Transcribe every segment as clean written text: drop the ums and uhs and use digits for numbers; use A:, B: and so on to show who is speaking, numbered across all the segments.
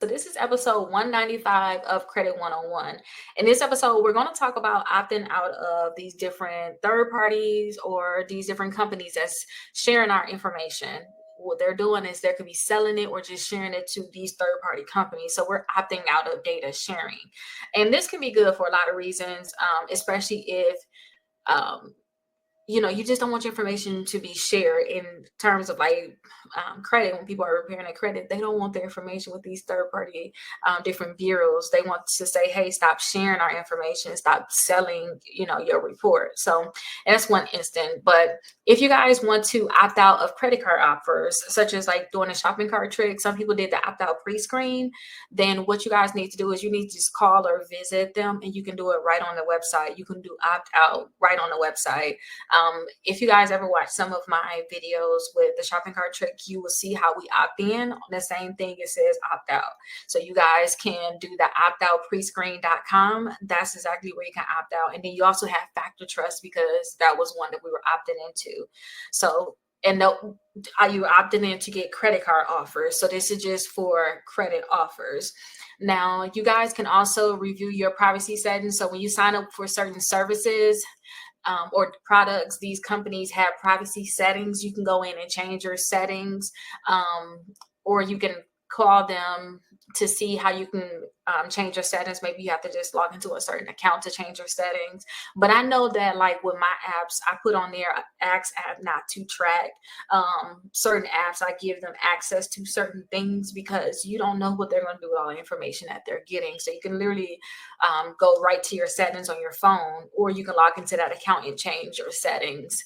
A: So this is episode 195 of Credit 101. In this episode, we're going to talk about opting out of these different third parties or these different companies that's sharing our information. What they're doing is they could be selling it or just sharing it to these third party companies. So we're opting out of data sharing. And this can be good for a lot of reasons, especially if um, you just don't want your information to be shared in terms of like credit. When people are repairing a credit, they don't want their information with these third party different bureaus. They want to say, hey, stop sharing our information, stop selling, your report. So that's one instant. But if you guys want to opt out of credit card offers, such as like doing a shopping cart trick, some people did the opt out pre-screen, then what you guys need to do is you need to just call or visit them, and you can do it right on the website. You can do opt out right on the website. If you guys ever watch some of my videos with the shopping cart trick, you will see how we opt in. On the same thing, it says opt out. So you guys can do the optoutprescreen.com. That's exactly where you can opt out. And then you also have Factor Trust, because that was one that we were opting into. So, and are you opting in to get credit card offers? So this is just for credit offers. Now, you guys can also review your privacy settings. So when you sign up for certain services, or products, these companies have privacy settings. You can go in and change your settings, or you can call them to see how you can change your settings. Maybe you have to just log into a certain account to change your settings. But I know that like with my apps, I put on there ask app not to track certain apps. I give them access to certain things because you don't know what they're going to do with all the information that they're getting. So you can literally go right to your settings on your phone, or you can log into that account and change your settings.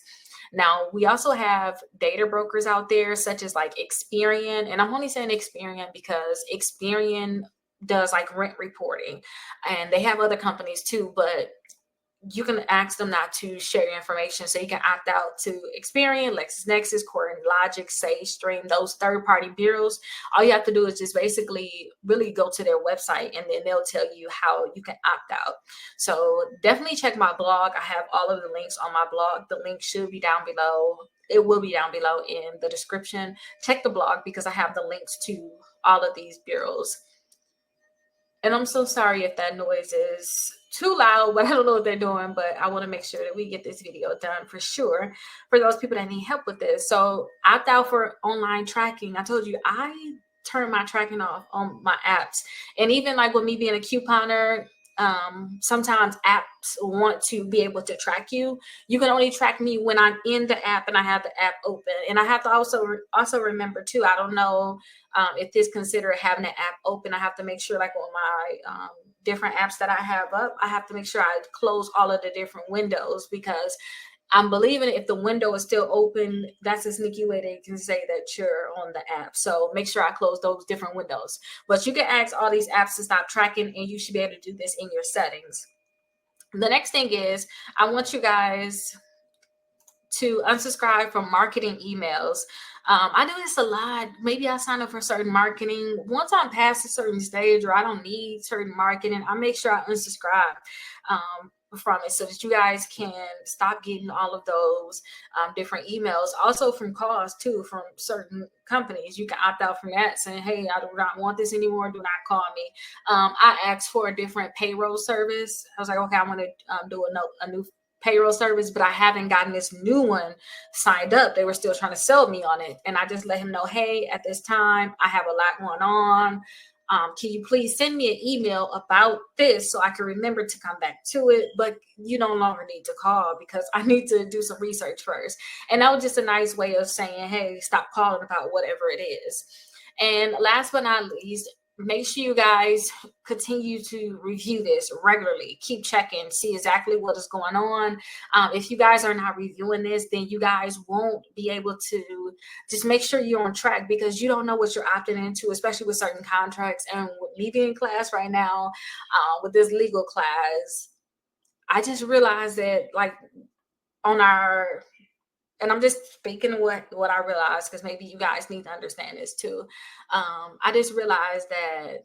A: Now, we also have data brokers out there, such as like Experian. And I'm only saying Experian because Experian does like rent reporting, and they have other companies too, but you can ask them not to share your information. So you can opt out to Experian, LexisNexis, CoreLogic, SageStream, those third-party bureaus. All you have to do is just basically really go to their website, and then they'll tell you how you can opt out. So definitely check my blog. I have all of the links on my blog. The link should be down below. It will be down below in the description. Check the blog because I have the links to all of these bureaus. And I'm so sorry if that noise is too loud, but I don't know what they're doing. But I want to make sure that we get this video done for sure for those people that need help with this. So opt out for online tracking. I told you I turn my tracking off on my apps. And even like with me being a couponer, sometimes apps want to be able to track you. You can only track me when I'm in the app and I have the app open. And I have to also remember too, I don't know if this consider having the app open. I have to make sure like on my different apps that I have up, I have to make sure I close all of the different windows, because I'm believing if the window is still open, that's a sneaky way they can say that you're on the app. So make sure I close those different windows. But you can ask all these apps to stop tracking, and you should be able to do this in your settings. The next thing is I want you guys to unsubscribe from marketing emails. I do this a lot. Maybe I sign up for certain marketing. Once I'm past a certain stage or I don't need certain marketing, I make sure I unsubscribe from it so that you guys can stop getting all of those different emails. Also from calls too, from certain companies. You can opt out from that, saying, hey, I do not want this anymore. Do not call me. I asked for a different payroll service. I was like, okay, I want to do a new payroll service, but I haven't gotten this new one signed up. They were still trying to sell me on it. And I just let him know, hey, at this time, I have a lot going on. Can you please send me an email about this so I can remember to come back to it? But you no longer need to call because I need to do some research first. And that was just a nice way of saying, hey, stop calling about whatever it is. And last but not least, make sure you guys continue to review this regularly. Keep checking, see exactly what is going on. If you guys are not reviewing this, then you guys won't be able to just make sure you're on track, because you don't know what you're opting into, especially with certain contracts. And with me being in class right now, with this legal class, I just realized that like on our, and I'm just speaking what I realized, because maybe you guys need to understand this too. I just realized that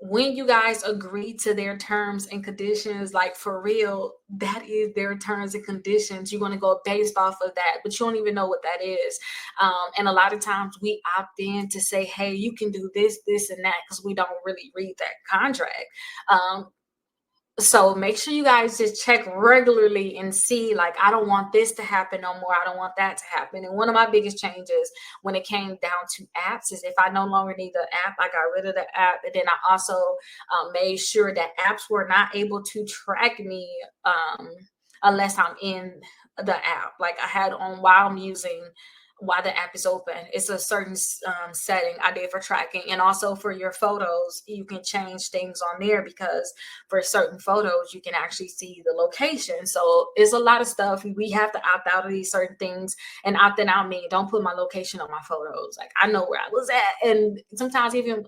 A: when you guys agree to their terms and conditions, like for real, that is their terms and conditions. You're going to go based off of that, but you don't even know what that is. And a lot of times we opt in to say, hey, you can do this, this, and that, because we don't really read that contract. Um, so make sure you guys just check regularly and see, like, I don't want this to happen no more, I don't want that to happen. And one of my biggest changes when it came down to apps is if I no longer need the app, I got rid of the app. And then I also made sure that apps were not able to track me unless I'm in the app. Like I had on while I'm using, while the app is open, it's a certain setting I did for tracking. And also for your photos, you can change things on there, because for certain photos you can actually see the location. So it's a lot of stuff we have to opt out of these certain things. And opting out means don't put my location on my photos. Like I know where I was at. And sometimes even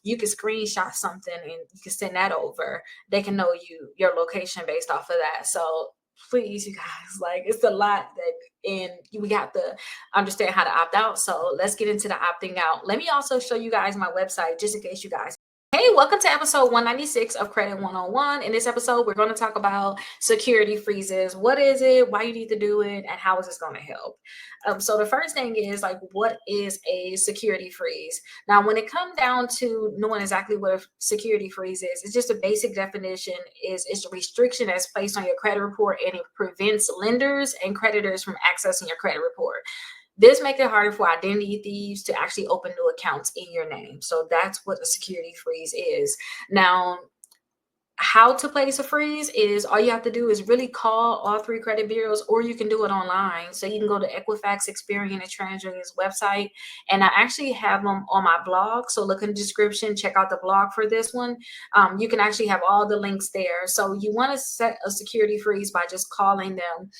A: you can screenshot something and you can send that over. They can know your location based off of that. So please, you guys, like, it's a lot that, and we got to understand how to opt out. So let's get into the opting out. Let me also show you guys my website, just in case you guys. Hey, welcome to episode 196 of Credit 101. In this episode, we're going to talk about security freezes. What is it? Why you need to do it? And how is this going to help? So the first thing is, like, what is a security freeze? Now, when it comes down to knowing exactly what a security freeze is, it's just a basic definition. It's a restriction that's placed on your credit report, and it prevents lenders and creditors from accessing your credit report. This makes it harder for identity thieves to actually open new accounts in your name. So that's what a security freeze is. Now, how to place a freeze is, all you have to do is really call all three credit bureaus, or you can do it online. So you can go to Equifax, Experian, and TransUnion's website, and I actually have them on my blog. So look in the description, check out the blog for this one. You can actually have all the links there. So you want to set a security freeze by just calling them.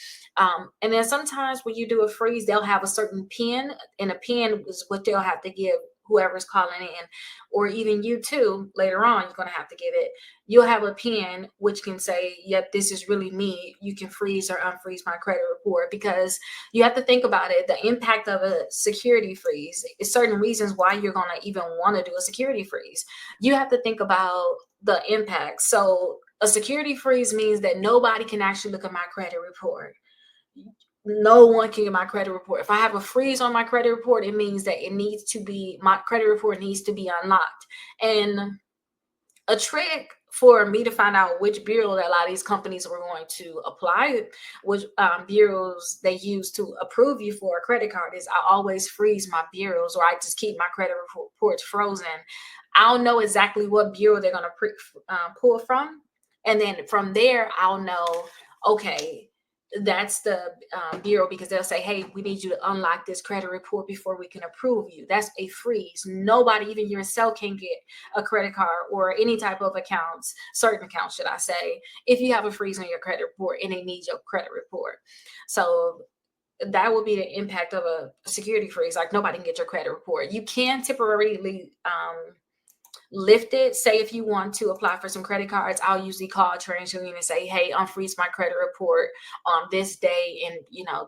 A: And then sometimes when you do a freeze, they'll have a certain PIN, and a PIN is what they'll have to give whoever's calling in, or even you too, later on, you're going to have to give it. You'll have a PIN which can say, yep, this is really me. You can freeze or unfreeze my credit report, because you have to think about it. The impact of a security freeze is certain reasons why you're going to even want to do a security freeze. You have to think about the impact. So a security freeze means that nobody can actually look at my credit report. No one can get my credit report. If I have a freeze on my credit report, it means that my credit report needs to be unlocked. And a trick for me to find out which bureau that a lot of these companies were going to apply, which bureaus they use to approve you for a credit card, is I always freeze my bureaus, or I just keep my credit reports frozen. I'll know exactly what bureau they're going to pull from. And then from there, I'll know, okay, that's the bureau, because they'll say, hey, we need you to unlock this credit report before we can approve you. That's a freeze. Nobody, even yourself, can get a credit card or any type of accounts, certain accounts, should I say, if you have a freeze on your credit report and they need your credit report. So that would be the impact of a security freeze. Like, nobody can get your credit report. You can temporarily lift it. Say if you want to apply for some credit cards, I'll usually call TransUnion and say, hey, unfreeze my credit report on this day, and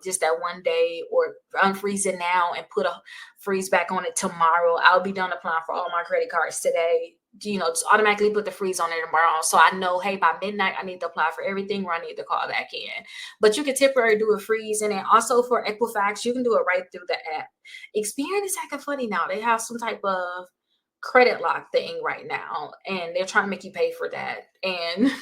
A: just that one day, or unfreeze it now and put a freeze back on it tomorrow. I'll be done applying for all my credit cards today. Just automatically put the freeze on it tomorrow. So I know, hey, by midnight, I need to apply for everything, or I need to call back in. But you can temporarily do a freeze. And then also for Equifax, you can do it right through the app. Experian is acting funny now. They have some type of credit lock thing right now, and they're trying to make you pay for that. And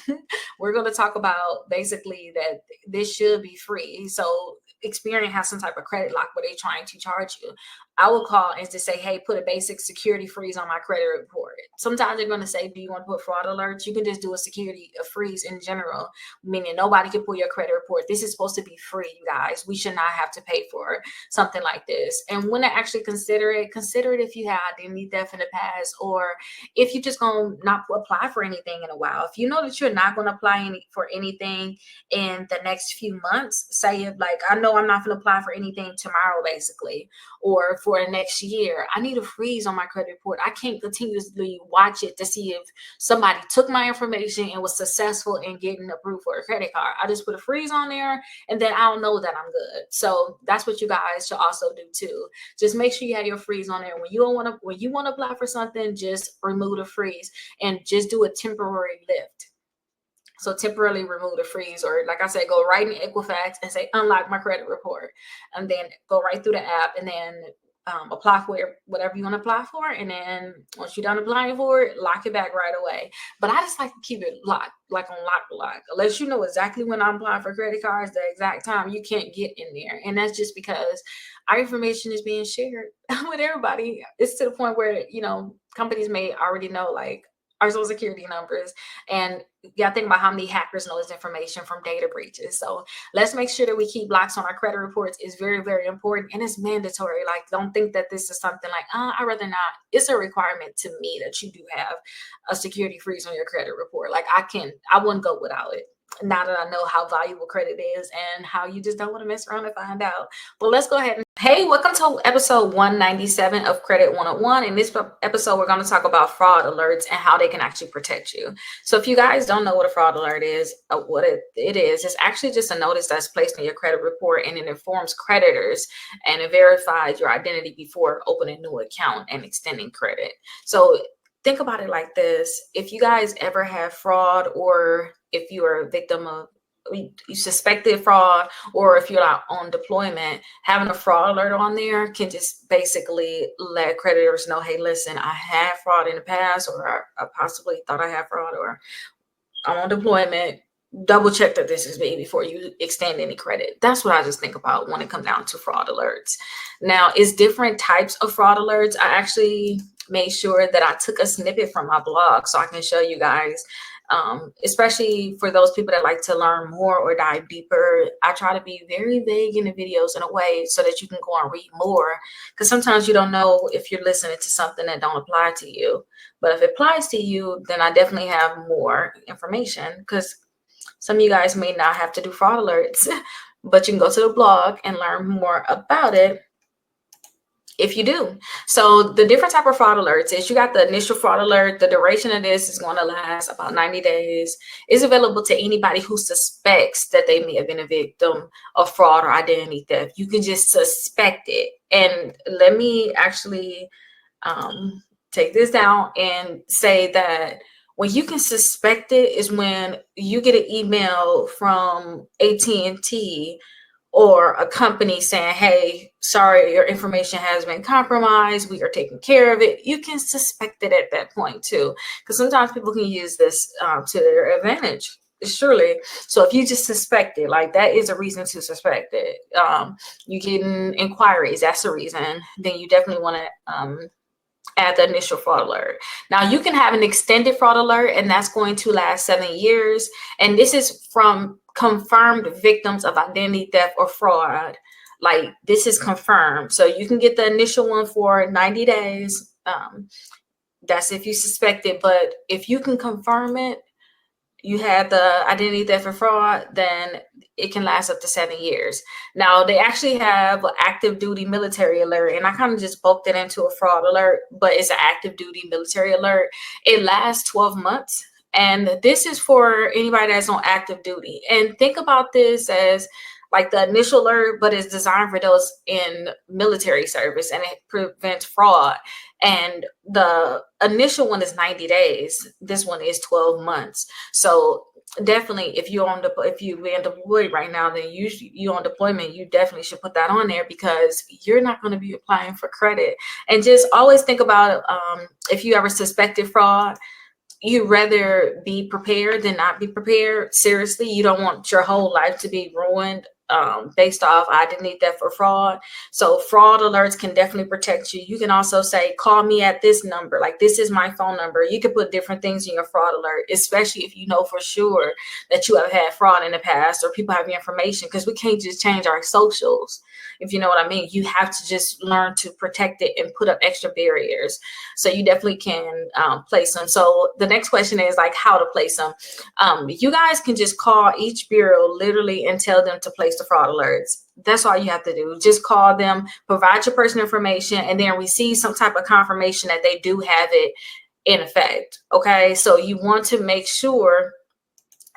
A: we're going to talk about basically that this should be free. So Experian has some type of credit lock where they're trying to charge you. I will call and just say, hey, put a basic security freeze on my credit report. Sometimes they're going to say, do you want to put fraud alerts? You can just do a freeze in general, meaning nobody can pull your credit report. This is supposed to be free, you guys. We should not have to pay for something like this. And when I actually consider it if you had identity theft in the past, or if you're just going to not apply for anything in a while. If you know that you're not going to apply for anything in the next few months, say, like, I know I'm not going to apply for anything tomorrow, basically, or for the next year. I need a freeze on my credit report. I can't continuously watch it to see if somebody took my information and was successful in getting approved for a credit card. I just put a freeze on there, and then I'll know that I'm good. So that's what you guys should also do too. Just make sure you have your freeze on there. When you want to apply for something, just remove the freeze and just do a temporary lift. So temporarily remove the freeze, or like I said, go right in Equifax and say unlock my credit report, and then go right through the app and then apply for whatever you want to apply for. And then once you're done applying for it, lock it back right away. But I just like to keep it locked, like on lock. Unless you know exactly when I'm applying for credit cards, the exact time, you can't get in there. And that's just because our information is being shared with everybody. It's to the point where, companies may already know like our social security numbers, and yeah, think about how many hackers know this information from data breaches. So let's make sure that we keep locks on our credit reports. It's very, very important, and it's mandatory. Like, don't think that this is something like, I'd rather not. It's a requirement to me that you do have a security freeze on your credit report. Like, I wouldn't go without it. Now that I know how valuable credit is and how you just don't want to mess around and find out. But let's go ahead and hey, welcome to episode 197 of Credit 101. In this episode, we're going to talk about fraud alerts and how they can actually protect you. So if you guys don't know what a fraud alert is, what it is, it's actually just a notice that's placed in your credit report, and it informs creditors and it verifies your identity before opening a new account and extending credit. So think about it like this. If you guys ever have fraud, or if you are a victim of, you suspected fraud, or if you're not on deployment, having a fraud alert on there can just basically let creditors know, hey, listen, I had fraud in the past, or I possibly thought I had fraud, or I'm on deployment. Double check that this is me before you extend any credit. That's what I just think about when it comes down to fraud alerts. Now, it's different types of fraud alerts. I actually made sure that I took a snippet from my blog so I can show you guys, especially for those people that like to learn more or dive deeper. I try to be very vague in the videos in a way so that you can go and read more, because sometimes you don't know if you're listening to something that don't apply to you. But if it applies to you, then I definitely have more information, because some of you guys may not have to do fraud alerts, but you can go to the blog and learn more about it if you do. So the different type of fraud alerts is, you got the initial fraud alert. The duration of this is going to last about 90 days. It's available to anybody who suspects that they may have been a victim of fraud or identity theft. You can just suspect it. And let me actually take this down and say that when you can suspect it is when you get an email from AT&T or a company saying, hey, sorry, your information has been compromised. We are taking care of it. You can suspect it at that point too, because sometimes people can use this to their advantage. Surely. So if you just suspect it, like, that is a reason to suspect it. You getting inquiries, that's a reason. Then you definitely want to add the initial fraud alert. Now, you can have an extended fraud alert, and that's going to last 7 years. And this is from confirmed victims of identity theft or fraud. Like, this is confirmed. So you can get the initial one for 90 days. That's if you suspect it. But if you can confirm it, you had the identity theft or fraud, then it can last up to 7 years. Now, they actually have an active duty military alert, and I kind of just bulked it into a fraud alert, but it's an active duty military alert. It lasts 12 months, and this is for anybody that's on active duty. And think about this as like the initial alert, but it's designed for those in military service, and it prevents fraud. And the initial one is 90 days. This one is 12 months. So definitely, if you've been deployed right now, then you on deployment, you definitely should put that on there, because you're not going to be applying for credit. And just always think about if you ever suspected fraud, you'd rather be prepared than not be prepared. Seriously, you don't want your whole life to be ruined based off identity theft or fraud. So fraud alerts can definitely protect you. You can also say, call me at this number. Like, this is my phone number. You can put different things in your fraud alert, especially if you know for sure that you have had fraud in the past, or people have your information, because we can't just change our socials. If you know what I mean, you have to just learn to protect it and put up extra barriers. So you definitely can place them. So the next question is like how to place them. You guys can just call each bureau literally and tell them to place the fraud alerts. That's all you have to do. Just call them, provide your personal information, and then receive some type of confirmation that they do have it in effect. Okay, so you want to make sure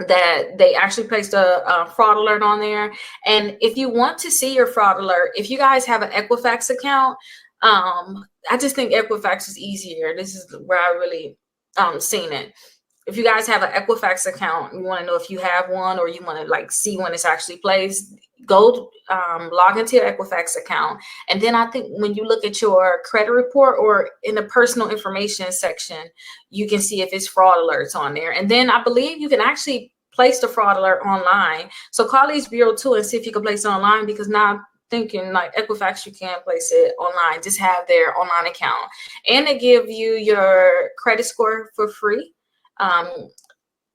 A: that they actually placed a fraud alert on there. And if you want to see your fraud alert, if you guys have an Equifax account, I just think Equifax is easier. This is where I really seen it. If you guys have an Equifax account, you want to know if you have one, or you want to like see when it's actually placed, go log into your Equifax account. And then I think when you look at your credit report or in the personal information section, you can see if it's fraud alerts on there. And then I believe you can actually place the fraud alert online. So call these bureau too and see if you can place it online, because now thinking like Equifax, you can place it online. Just have their online account, and they give you your credit score for free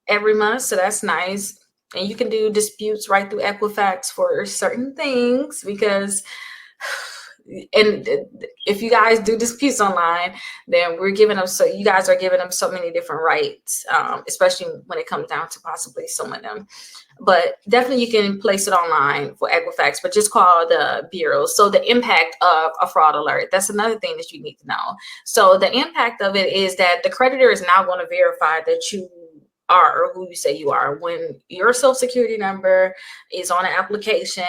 A: every month. So that's nice. And you can do disputes right through Equifax for certain things, because and if you guys do disputes online, then we're giving them, so you guys are giving them so many different rights, especially when it comes down to possibly suing them. But definitely you can place it online for Equifax, but just call the bureau. So the impact of a fraud alert, that's another thing that you need to know. So the impact of it is that the creditor is now going to verify that you are, or who you say you are. When your social security number is on an application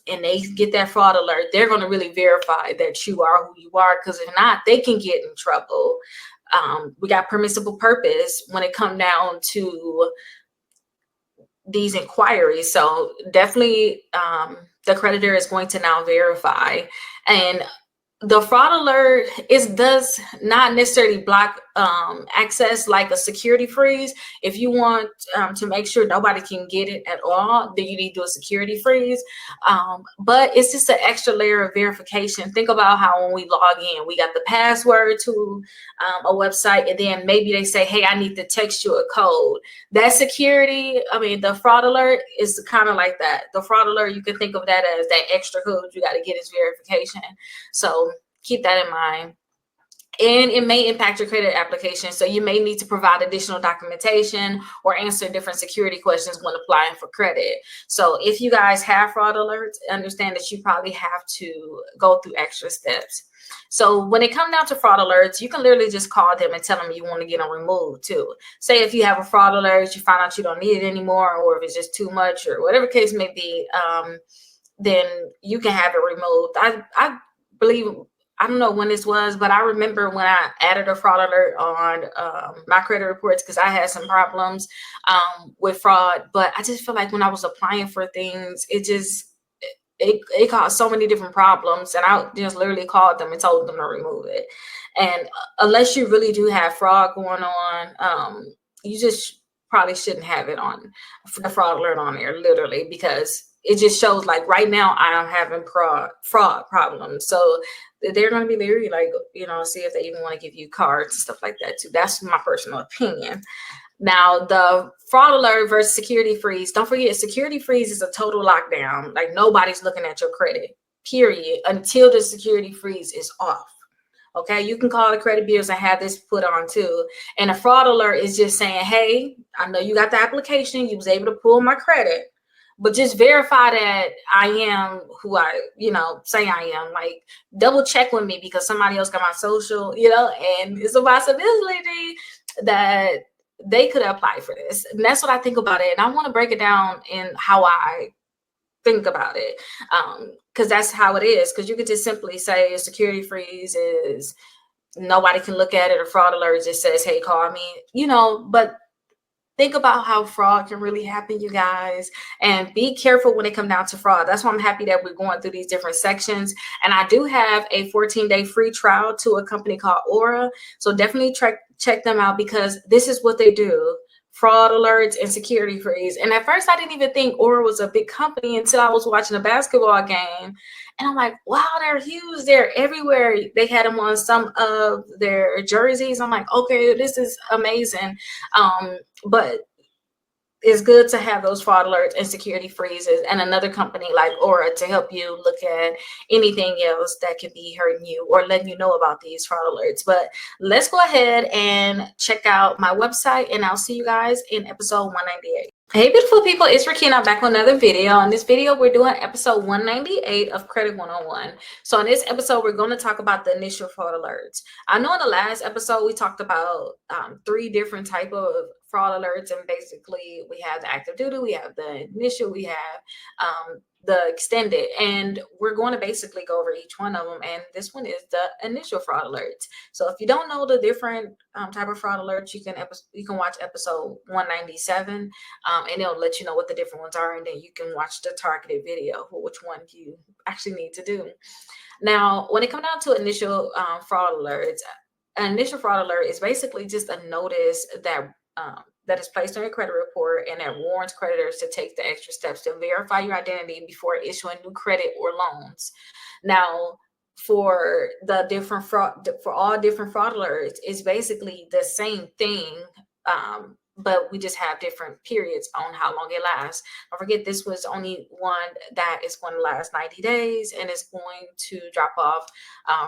A: and they get that fraud alert, they're going to really verify that you are who you are, because if not, they can get in trouble. We got permissible purpose when it comes down to these inquiries. So definitely the creditor is going to now verify. And the fraud alert does not necessarily block access like a security freeze. If you want to make sure nobody can get it at all, then you need to do a security freeze. But it's just an extra layer of verification. Think about how when we log in, we got the password to a website, and then maybe they say, hey, I need to text you a code. That security, I mean, the fraud alert is kind of like that. The fraud alert, you can think of that as that extra code you got to get as verification. So keep that in mind. And it may impact your credit application. So you may need to provide additional documentation or answer different security questions when applying for credit. So if you guys have fraud alerts, understand that you probably have to go through extra steps. So when it comes down to fraud alerts, you can literally just call them and tell them you want to get them removed too. Say if you have a fraud alert, you find out you don't need it anymore, or if it's just too much, or whatever case may be, then you can have it removed. I believe, I don't know when this was, but I remember when I added a fraud alert on my credit reports, because I had some problems with fraud. But I just feel like when I was applying for things, it caused so many different problems, and I just literally called them and told them to remove it. And unless you really do have fraud going on, you just probably shouldn't have it on the fraud alert on there, literally, because it just shows like right now I am having fraud problems. So they're going to be leery, like, see if they even want to give you cards and stuff like that too. That's my personal opinion. Now, the fraud alert versus security freeze. Don't forget, security freeze is a total lockdown. Like nobody's looking at your credit, period, until the security freeze is off. Okay, you can call the credit bureaus and have this put on too. And a fraud alert is just saying, hey, I know you got the application, you was able to pull my credit, but just verify that I am who I, say I am. Like double check with me, because somebody else got my social, and it's a possibility that they could apply for this. And that's what I think about it. And I want to break it down in how I think about it, because that's how it is. Because you could just simply say a security freeze is nobody can look at it. A fraud alert just says, hey, call me, but think about how fraud can really happen, you guys, and be careful when it comes down to fraud. That's why I'm happy that we're going through these different sections. And I do have a 14-day free trial to a company called Aura. So definitely check them out, because this is what they do: fraud alerts and security freeze. And at first I didn't even think Aura was a big company until I was watching a basketball game. And I'm like, wow, they're huge. They're everywhere. They had them on some of their jerseys. I'm like, okay, this is amazing. But it's good to have those fraud alerts and security freezes and another company like Aura to help you look at anything else that could be hurting you or letting you know about these fraud alerts. But let's go ahead and check out my website, and I'll see you guys in episode 198. Hey beautiful people, it's Rickita back with another video. In this video, we're doing episode 198 of Credit 101. So in this episode, we're going to talk about the initial fraud alerts. I know in the last episode, we talked about three different type of fraud alerts, and basically we have the active duty, we have the initial, we have the extended, and we're going to basically go over each one of them. And this one is the initial fraud alerts. So if you don't know the different type of fraud alerts, you can watch episode 197. And it'll let you know what the different ones are, and then you can watch the targeted video for which one you actually need to do. Now, when it comes down to initial fraud alerts, an initial fraud alert is basically just a notice that that is placed on your credit report and that warns creditors to take the extra steps to verify your identity before issuing new credit or loans. Now, for all different fraud alerts, it's basically the same thing. But we just have different periods on how long it lasts. Don't forget, this was only one that is going to last 90 days and it's going to drop off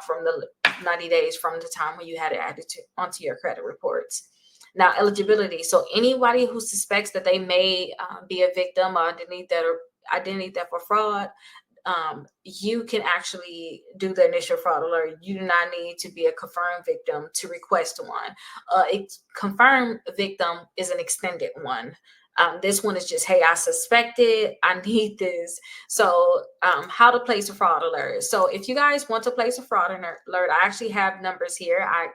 A: from the 90 days from the time when you had it added onto your credit reports. Now, eligibility. So anybody who suspects that they may be a victim of identity theft or fraud, you can actually do the initial fraud alert. You do not need to be a confirmed victim to request one. A confirmed victim is an extended one. This one is just, hey, I suspect it, I need this. So how to place a fraud alert. So if you guys want to place a fraud alert, I actually have numbers here. I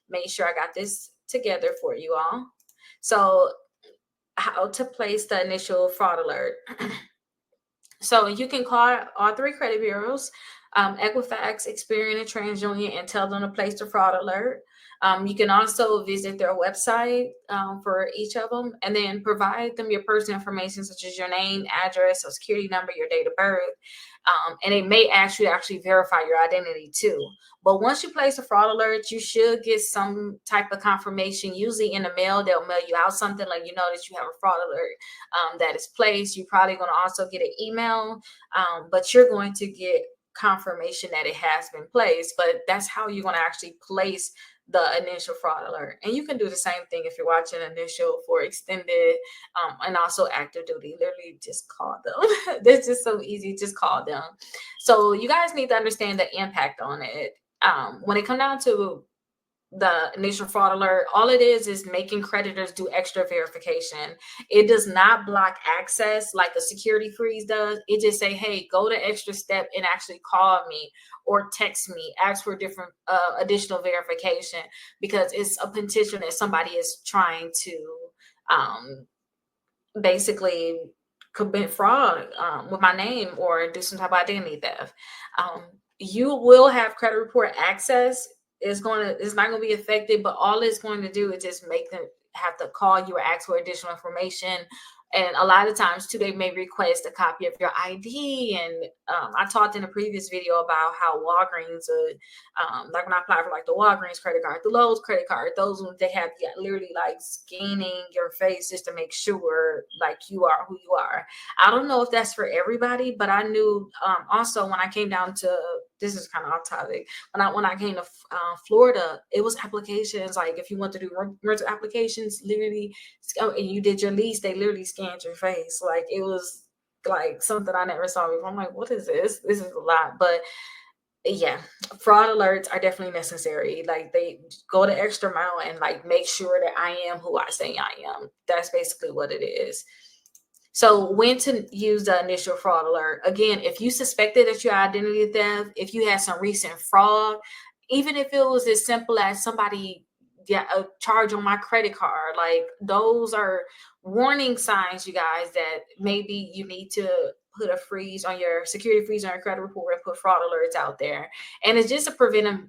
A: made sure I got this together for you all. So how to place the initial fraud alert. So you can call all three credit bureaus, Equifax, Experian, and TransUnion, and tell them to place the fraud alert. You can also visit their website for each of them, and then provide them your personal information such as your name, address, social security number, your date of birth, and it may ask you to actually verify your identity too. But once you place a fraud alert, you should get some type of confirmation. Usually in the mail, they'll mail you out something like, you know, that you have a fraud alert that is placed. You're probably going to also get an email, but you're going to get confirmation that it has been placed. But that's how you're going to actually place the initial fraud alert. And you can do the same thing if you're watching initial for extended and also active duty. Literally just call them. This is so easy. Just call them. So you guys need to understand the impact on it. When it comes down to the initial fraud alert, all it is making creditors do extra verification. It does not block access like a security freeze does. It just say, hey, go the extra step and actually call me or text me, ask for different additional verification, because it's a potential that somebody is trying to basically commit fraud with my name or do some type of identity theft. You will have credit report access. It's not going to be affected, but all it's going to do is just make them have to call you or ask for additional information. And a lot of times too, they may request a copy of your ID. And I talked in a previous video about how Walgreens, like when I applied for like the Walgreens credit card, the Lowe's credit card, those ones, they have literally like scanning your face just to make sure like you are who you are. I don't know if that's for everybody, but I knew also when I came down to, this is kind of off topic, when I came to Florida, it was applications like if you want to do rental applications, literally, and you did your lease, they literally scanned your face. Like it was like something I never saw before. I'm like, what is this? This is a lot. But yeah, fraud alerts are definitely necessary. Like they go the extra mile and like make sure that I am who I say I am. That's basically what it is. So when to use the initial fraud alert. Again, if you suspected that your identity theft, if you had some recent fraud, even if it was as simple as somebody a charge on my credit card, like those are warning signs, you guys, that maybe you need to put a freeze on your security freeze on your credit report and put fraud alerts out there. And it's just a preventive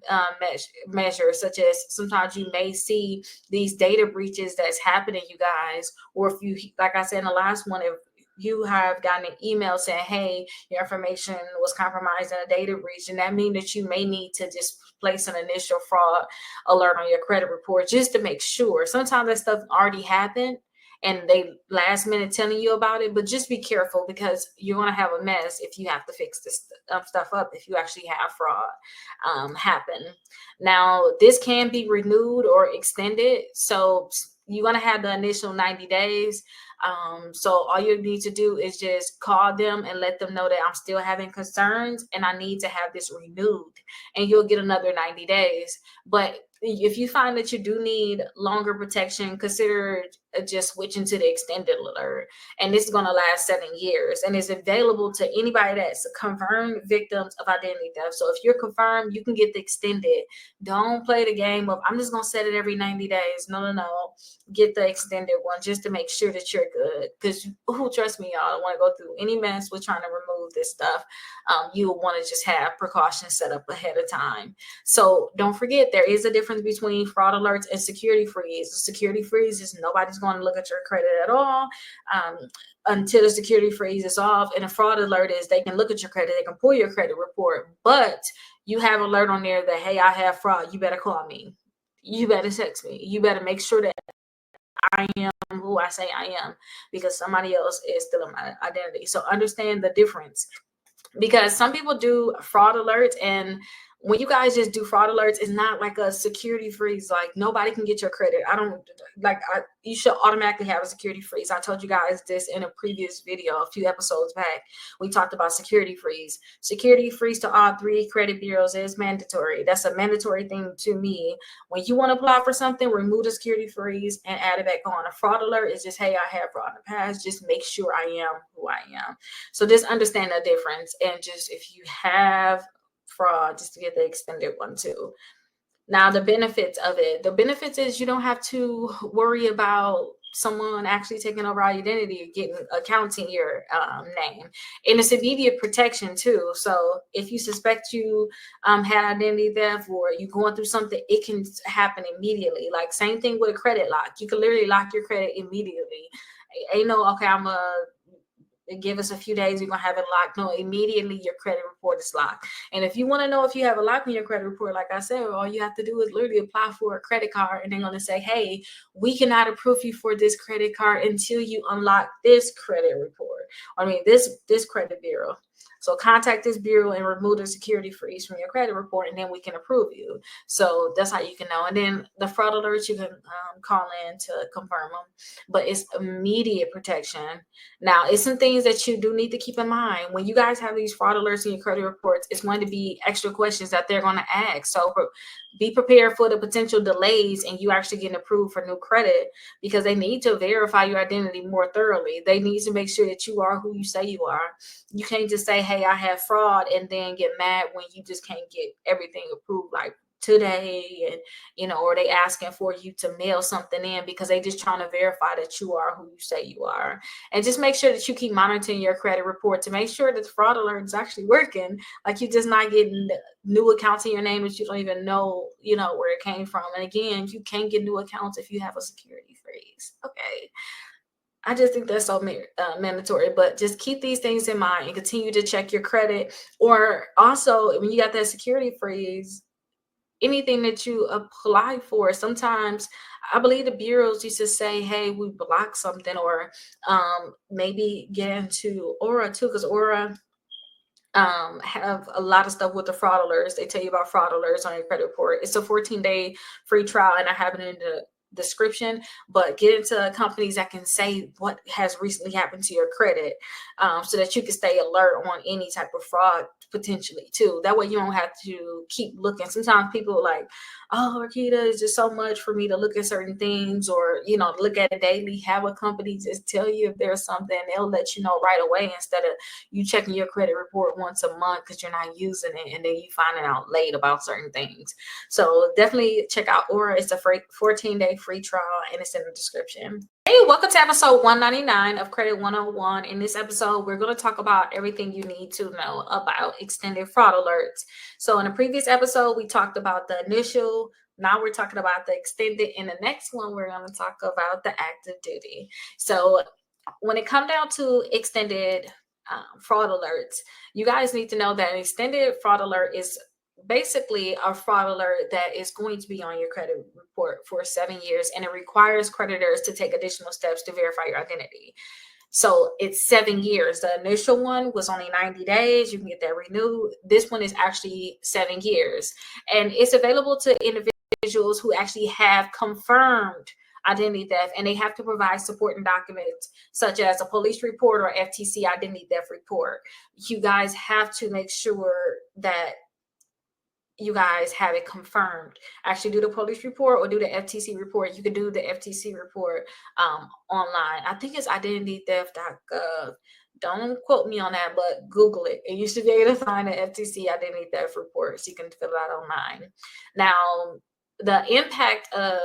A: measure, such as sometimes you may see these data breaches that's happening, you guys, or if you, like I said in the last one, if you have gotten an email saying, hey, your information was compromised in a data breach, and that means that you may need to just place an initial fraud alert on your credit report just to make sure. Sometimes that stuff already happened and they last minute telling you about it, but just be careful because you're going to have a mess if you have to fix this stuff up, if you actually have fraud happen. Now, this can be renewed or extended. So you're going to have the initial 90 days. So all you need to do is just call them and let them know that I'm still having concerns and I need to have this renewed, and you'll get another 90 days. But if you find that you do need longer protection, consider just switching to the extended alert. And this is going to last 7 years and is available to anybody that's confirmed victims of identity theft. So if you're confirmed, you can get the extended. Don't play the game of, I'm just going to set it every 90 days. No. Get the extended one just to make sure that you're good. Because trust me, y'all, I don't want to go through any mess with trying to remove this stuff. You will want to just have precautions set up ahead of time. So don't forget, there is a difference between fraud alerts and security freeze. The security freeze is nobody's going to look at your credit at all until the security freeze is off. And a fraud alert is they can look at your credit, they can pull your credit report, but you have an alert on there that, hey, I have fraud. You better call me. You better text me. You better make sure that I am who I say I am, because somebody else is stealing my identity. So understand the difference, because some people do fraud alerts, and when you guys just do fraud alerts, it's not like a security freeze. Like, nobody can get your credit. You should automatically have a security freeze. I told you guys this in a previous video, a few episodes back. We talked about security freeze. Security freeze to all 3 credit bureaus is mandatory. That's a mandatory thing to me. When you want to apply for something, remove the security freeze and add it back on. A fraud alert is just, hey, I have fraud in the past. Just make sure I am who I am. So just understand the difference. And just, if you have fraud, just to get the extended one too. Now, the benefits of it. The benefits is you don't have to worry about someone actually taking over our identity or getting accounts in your name. And it's immediate protection too. So if you suspect you had identity theft or you're going through something, it can happen immediately. Like, same thing with a credit lock. You can literally lock your credit immediately. Ain't no, okay, I'm a give us a few days, we're gonna have it locked. No, immediately your credit report is locked. And if you want to know if you have a lock on your credit report, like I said, all you have to do is literally apply for a credit card, and they're gonna say, hey, we cannot approve you for this credit card until you unlock this credit report. This credit bureau. So contact this bureau and remove the security freeze from your credit report, and then we can approve you. So that's how you can know. And then the fraud alerts, you can call in to confirm them, but it's immediate protection. Now, it's some things that you do need to keep in mind. When you guys have these fraud alerts in your credit reports, it's going to be extra questions that they're going to ask. So be prepared for the potential delays and you actually getting approved for new credit, because they need to verify your identity more thoroughly. They need to make sure that you are who you say you are. You can't just say, hey, I have fraud, and then get mad when you just can't get everything approved like today, and or they asking for you to mail something in because they just trying to verify that you are who you say you are. And just make sure that you keep monitoring your credit report to make sure that the fraud alert is actually working. Like, you're just not getting new accounts in your name that you don't even know where it came from. And again, you can't get new accounts if you have a security freeze. Okay, I just think that's so mandatory. But just keep these things in mind and continue to check your credit. Or also, when you got that security freeze, anything that you apply for, sometimes I believe the bureaus used to say, hey, we blocked something, or maybe get into Aura too, because Aura have a lot of stuff with the fraud alerts. They tell you about fraud alerts on your credit report. It's a 14-day free trial, and I have it in the description. But get into companies that can say what has recently happened to your credit, so that you can stay alert on any type of fraud potentially too. That way you don't have to keep looking. Sometimes people are like, oh, Rickita, it's just so much for me to look at certain things, or look at it daily. Have a company just tell you if there's something. They'll let you know right away, instead of you checking your credit report once a month because you're not using it, and then you finding out late about certain things. So definitely check out Aura. It's a free 14-day free trial, and it's in the description. Hey, welcome to episode 199 of Credit 101. In this episode, we're going to talk about everything you need to know about extended fraud alerts. So in the previous episode, we talked about the initial. Now we're talking about the extended. In the next one, we're going to talk about the active duty. So when it comes down to extended fraud alerts, you guys need to know that an extended fraud alert is basically a fraud alert that is going to be on your credit report for 7 years, and it requires creditors to take additional steps to verify your identity. So it's 7 years. The initial one was only 90 days. You can get that renewed. This one is actually 7 years, and it's available to individuals who actually have confirmed identity theft, and they have to provide supporting documents such as a police report or FTC identity theft report. You guys have to make sure that you guys have it confirmed. Actually do the police report or do the FTC report. You can do the FTC report online. I think it's identitytheft.gov. Don't quote me on that, but Google it, and you should be able to find the FTC identity theft report, so you can fill it out online. Now, the impact of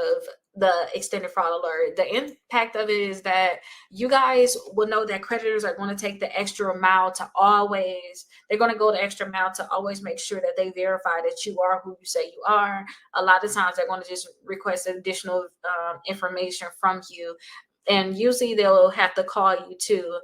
A: the extended fraud alert, the impact of it is that you guys will know that creditors are going to take the extra mile to always, they're going to go the extra mile to always make sure that they verify that you are who you say you are. A lot of times they're going to just request additional information from you. And usually they'll have to call you too.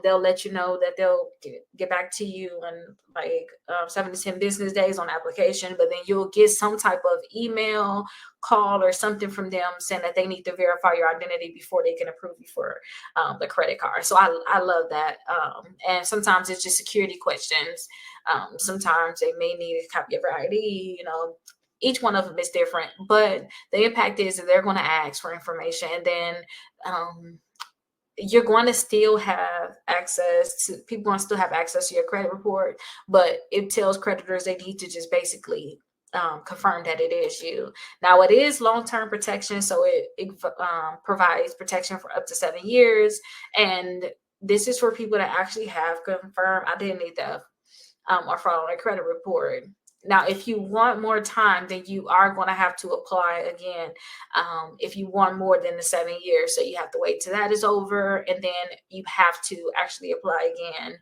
A: They'll let you know that they'll get back to you in like 7 to 10 business days on application, but then you'll get some type of email, call, or something from them saying that they need to verify your identity before they can approve you for the credit card. So I love that. And sometimes it's just security questions. Sometimes they may need a copy of your ID, each one of them is different, but the impact is that they're going to ask for information, and then you're going to still have access to, people going to still have access to your credit report, but it tells creditors they need to just basically confirm that it is you. Now, it is long-term protection, so it provides protection for up to 7 years, and this is for people that actually have confirmed identity theft or fraud on their credit report. Now, if you want more time, then you are going to have to apply again. If you want more than the 7 years, so you have to wait till that is over, and then you have to actually apply again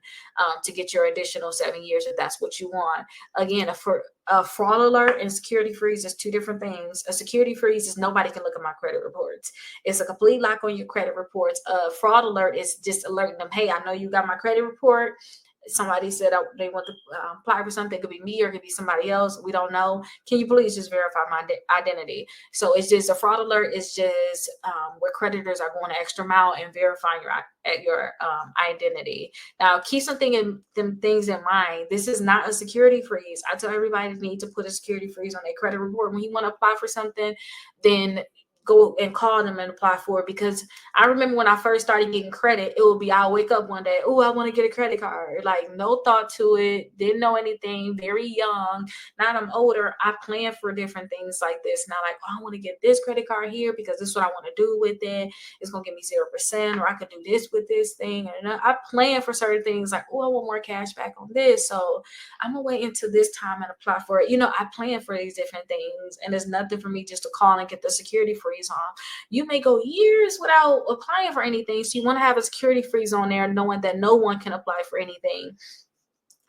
A: to get your additional 7 years if that's what you want. Again, a fraud alert and security freeze is two different things. A security freeze is nobody can look at my credit reports. It's a complete lock on your credit reports. A fraud alert is just alerting them, hey, I know you got my credit report. Somebody said they want to apply for something. It could be me or it could be somebody else. We don't know. Can you please just verify my identity? So it's just a fraud alert. It's just where creditors are going the extra mile and verifying your identity. Now, keep some things in mind. This is not a security freeze. I tell everybody they need to put a security freeze on their credit report. When you want to apply for something, then go and call them and apply for it. Because I remember when I first started getting credit, it would be, I'll wake up one day, oh, I want to get a credit card. Like, no thought to it, didn't know anything, very young. Now that I'm older, I plan for different things like this. Now, like, oh, I want to get this credit card here because this is what I want to do with it. It's going to give me 0%, or I could do this with this thing. And I plan for certain things like, oh, I want more cash back on this. So I'm going to wait until this time and apply for it. I plan for these different things, and it's nothing for me just to call and get the security freeze on. You may go years without applying for anything, so you want to have a security freeze on there, knowing that no one can apply for anything.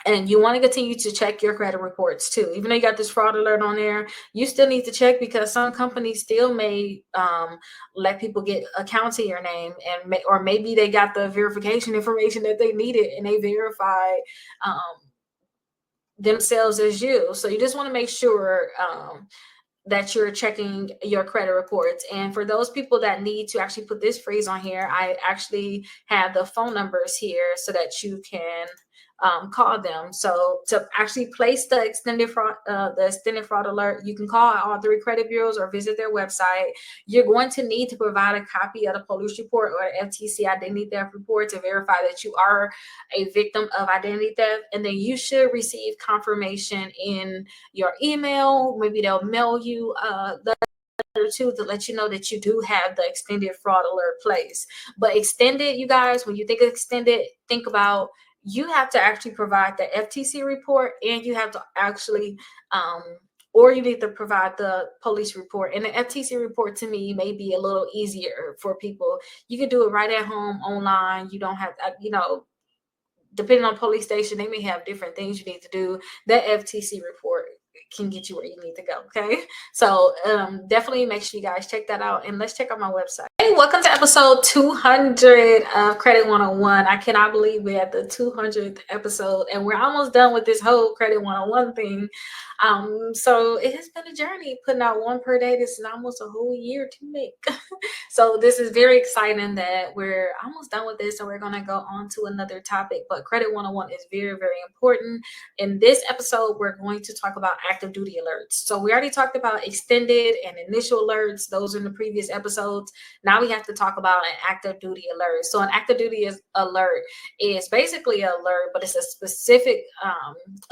A: And you want to continue to check your credit reports too. Even though you got this fraud alert on there, you still need to check, because some companies still may let people get accounts in your name, and or maybe they got the verification information that they needed and they verify themselves as you. So you just want to make sure that you're checking your credit reports. And for those people that need to actually put this freeze on here, I actually have the phone numbers here so that you can call them. So to actually place the extended fraud alert, you can call all 3 credit bureaus or visit their website. You're going to need to provide a copy of the police report or FTC identity theft report to verify that you are a victim of identity theft. And then you should receive confirmation in your email. Maybe they'll mail you the too, to let you know that you do have the extended fraud alert placed. But extended, you guys, when you think of extended, think about, you have to actually provide the FTC report, and you have to actually or you need to provide the police report. And the FTC report, to me, may be a little easier for people. You can do it right at home online. You don't have depending on police station, they may have different things you need to do. That FTC report can get you where you need to go. Okay, so definitely make sure you guys check that out, and let's check out my website. Hey, welcome to episode 200 of Credit 101. I cannot believe we're at the 200th episode, and we're almost done with this whole Credit 101 thing. So it has been a journey, putting out one per day. This is almost a whole year to make. So this is very exciting that we're almost done with this, and we're going to go on to another topic. But Credit 101 is very, very important. In this episode, we're going to talk about active duty alerts. So we already talked about extended and initial alerts. Those are in the previous episodes. Now we have to talk about an active duty alert. So an active duty alert is basically an alert, but it's a specific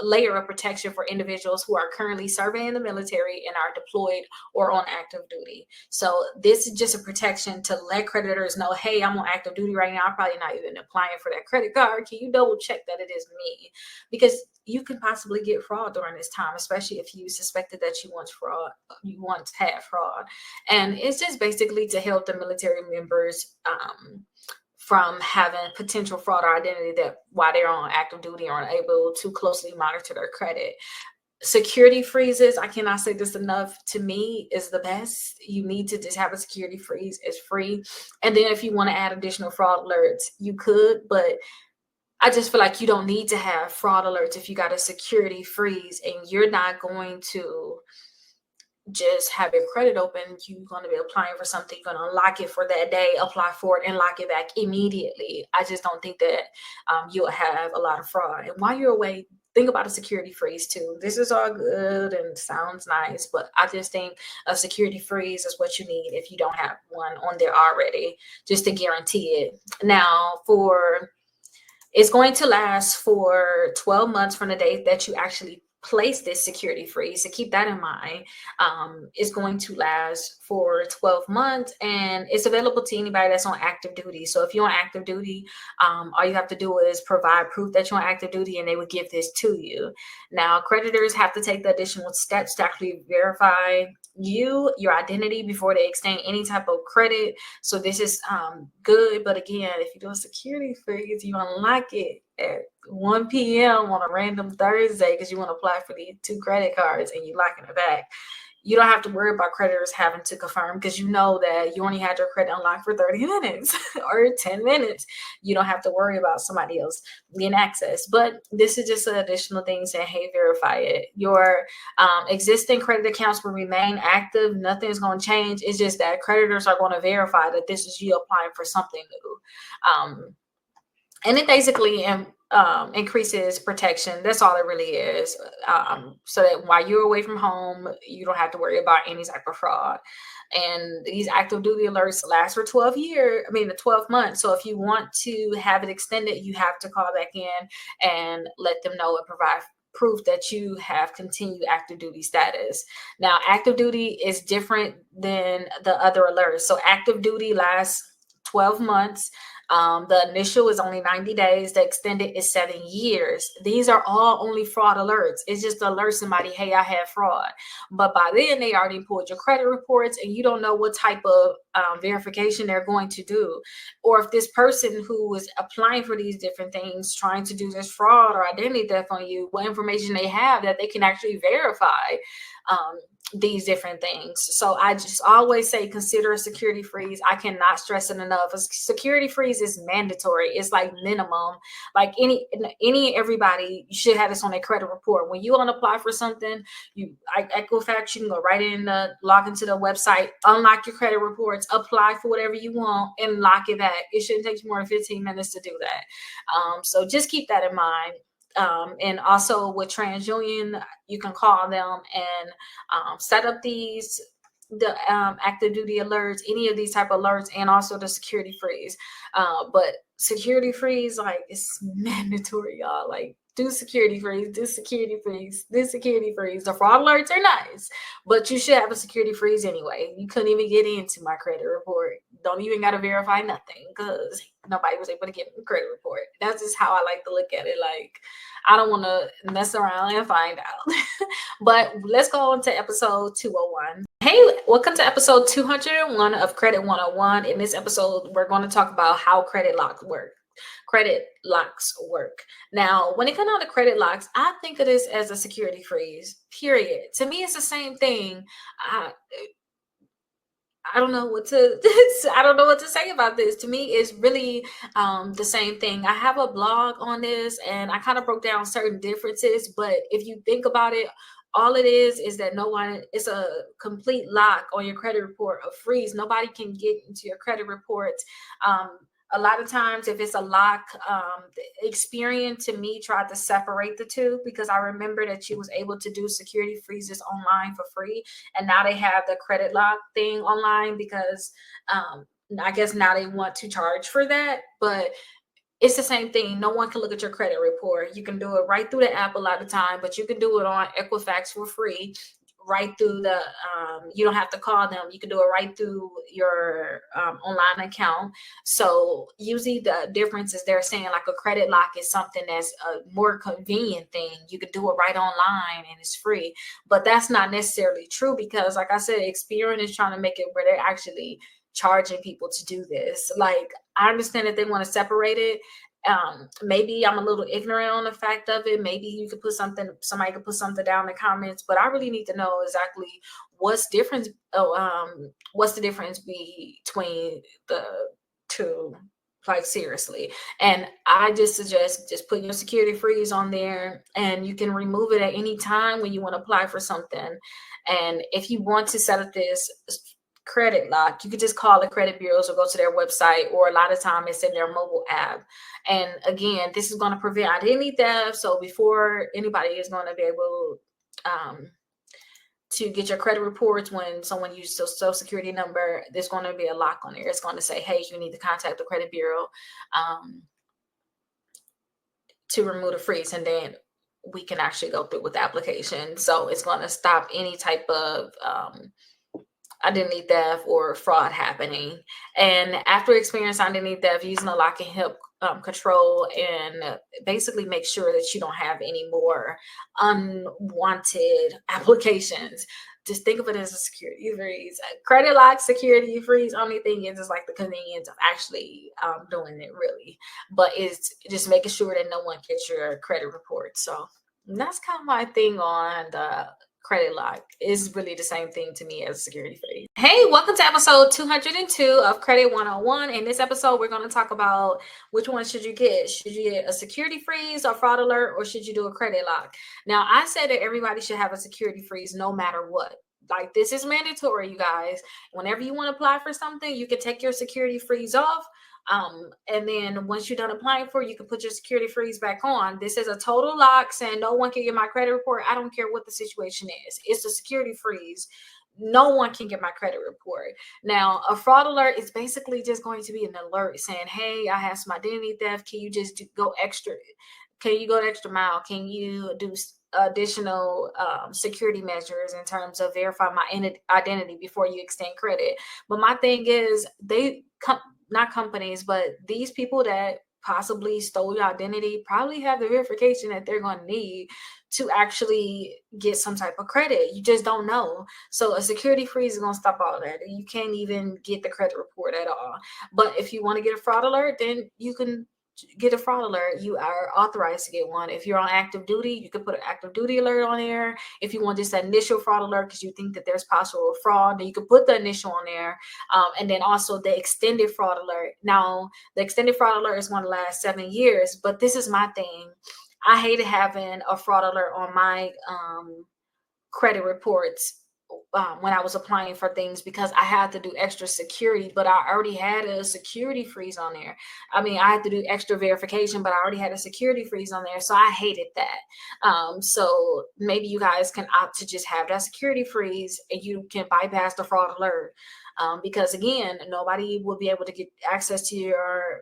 A: layer of protection for individuals who are currently serving in the military and are deployed or on active duty. So this is just a protection to let creditors know, hey, I'm on active duty right now. I'm probably not even applying for that credit card. Can you double check that it is me? Because you can possibly get fraud during this time, especially if you suspected that you once had fraud. And it's just basically to help the military members from having potential fraud or identity that while they're on active duty are unable to closely monitor their credit. Security freezes, I cannot say this enough, to me is the best. You need to just have a security freeze. It's free. And then if you want to add additional fraud alerts, you could, but I just feel like you don't need to have fraud alerts if you got a security freeze and you're not going to just have your credit open. You're going to be applying for something, you're going to unlock it for that day, apply for it, and lock it back immediately. I just don't think that you'll have a lot of fraud. And while you're away, think about a security freeze too. This is all good and sounds nice, but I just think a security freeze is what you need if you don't have one on there already, just to guarantee it. Now, it's going to last for 12 months from the date that you actually place this security freeze. So keep that in mind. It's going to last for 12 months and it's available to anybody that's on active duty. So if you're on active duty, all you have to do is provide proof that you're on active duty and they would give this to you. Now, creditors have to take the additional steps to actually verify your identity before they extend any type of credit. So this is good. But again, if you do a security freeze, you unlock it at 1 p.m. on a random Thursday because you want to apply for the 2 credit cards and you locking it back. You don't have to worry about creditors having to confirm because you know that you only had your credit unlocked for 30 minutes or 10 minutes. You don't have to worry about somebody else getting access. But this is just an additional thing saying, hey, verify it. Your existing credit accounts will remain active. Nothing's going to change. It's just that creditors are going to verify that this is you applying for something new. And it basically increases protection. That's all it really is. So that while you're away from home, you don't have to worry about any type of fraud. And these active duty alerts last for 12 months. So if you want to have it extended, you have to call back in and let them know and provide proof that you have continued active duty status. Now, active duty is different than the other alerts. So active duty lasts 12 months. The initial is only 90 days. The extended is 7 years. These are all only fraud alerts. It's just to alert somebody, hey, I had fraud. But by then, they already pulled your credit reports and you don't know what type of verification they're going to do. Or if this person who is applying for these different things, trying to do this fraud or identity theft on you, what information they have that they can actually verify these different things. So I just always say consider a security freeze. I cannot stress it enough. A security freeze is mandatory. It's like minimum. Like everybody should have this on their credit report. When you want to apply for something, Equifax, you can go right in, log into the website, unlock your credit reports, apply for whatever you want, and lock it back. It shouldn't take you more than 15 minutes to do that. So just keep that in mind. And also with TransUnion, you can call them and set up the active duty alerts, any of these type of alerts, and also the security freeze. But security freeze, like, it's mandatory, y'all. Like, do security freeze, do security freeze, do security freeze. The fraud alerts are nice, but you should have a security freeze anyway. You couldn't even get into my credit report. Don't even got to verify nothing because nobody was able to get the credit report. That's just how I like to look at it. Like, I don't want to mess around and find out. But let's go on to episode 201. Hey, welcome to episode 201 of Credit 101. In this episode, we're going to talk about how credit locks work. Now, when it comes down to credit locks, I think of this as a security freeze, period. To me, it's the same thing. I don't know what to I don't know what to say about this. To me, it's really the same thing. I have a blog on this and I kind of broke down certain differences, but if you think about it, all it is that it's a complete lock on your credit report, a freeze. Nobody can get into your credit reports A lot of times, if it's a lock, Experian to me tried to separate the two, because I remember that she was able to do security freezes online for free, and now they have the credit lock thing online because I guess now they want to charge for that. But it's the same thing. No one can look at your credit report. You can do it right through the app a lot of time, but you can do it on Equifax for free, right through the. You don't have to call them. You can do it right through your online account. So usually the difference is they're saying like a credit lock is something that's a more convenient thing. You can do it right online and it's free, but that's not necessarily true, because, like I said, Experian is trying to make it where they're actually charging people to do this. Like, I understand that they want to separate it. Maybe I'm a little ignorant on the fact of it. Maybe you could put something, somebody could put something down in the comments, but I really need to know exactly what's the difference between the two, like, seriously. And I just suggest just put your security freeze on there, and you can remove it at any time when you want to apply for something. And if you want to set up this credit lock, you could just call the credit bureaus or go to their website, or a lot of time it's in their mobile app. And again, this is going to prevent identity theft. So before anybody is going to be able to get your credit reports, when someone uses your social security number, there's going to be a lock on there. It's going to say, hey, you need to contact the credit bureau to remove the freeze, and then we can actually go through with the application. So it's going to stop any type of identity theft or fraud happening. And after experiencing identity theft, using a lock can help control and basically make sure that you don't have any more unwanted applications. Just think of it as a security freeze. Credit lock, security freeze, only thing is like the convenience of actually doing it, really. But it's just making sure that no one gets your credit report. So that's kind of my thing on the credit lock. Is really the same thing to me as security freeze. Hey, welcome to episode 202 of Credit 101. In this episode, we're going to talk about which one should you get. Should you get a security freeze or fraud alert, or should you do a credit lock? Now, I said that everybody should have a security freeze no matter what. Like, this is mandatory, you guys. Whenever you want to apply for something, you can take your security freeze off. And then once you're done applying for it, you can put your security freeze back on. This is a total lock saying no one can get my credit report. I don't care what the situation is. It's a security freeze. No one can get my credit report. Now, a fraud alert is basically just going to be an alert saying, hey, I have some identity theft. Can you just go extra? Can you go the extra mile? Can you do additional security measures in terms of verify my identity before you extend credit? But my thing is, not companies, but these people that possibly stole your identity probably have the verification that they're going to need to actually get some type of credit. You just don't know. So a security freeze is going to stop all that. You can't even get the credit report at all. But if you want to get a fraud alert, then you can get a fraud alert. You are authorized to get one. If you're on active duty, you can put an active duty alert on there. If you want just an initial fraud alert because you think that there's possible fraud, then you can put the initial on there. And then also the extended fraud alert. Now, the extended fraud alert is going to last 7 years, but this is my thing. I hated having a fraud alert on my credit reports when I was applying for things, because I had to do extra security, but I already had a security freeze on there. I mean, I had to do extra verification, but I already had a security freeze on there. So I hated that. So maybe you guys can opt to just have that security freeze and you can bypass the fraud alert. Because again, nobody will be able to get access to your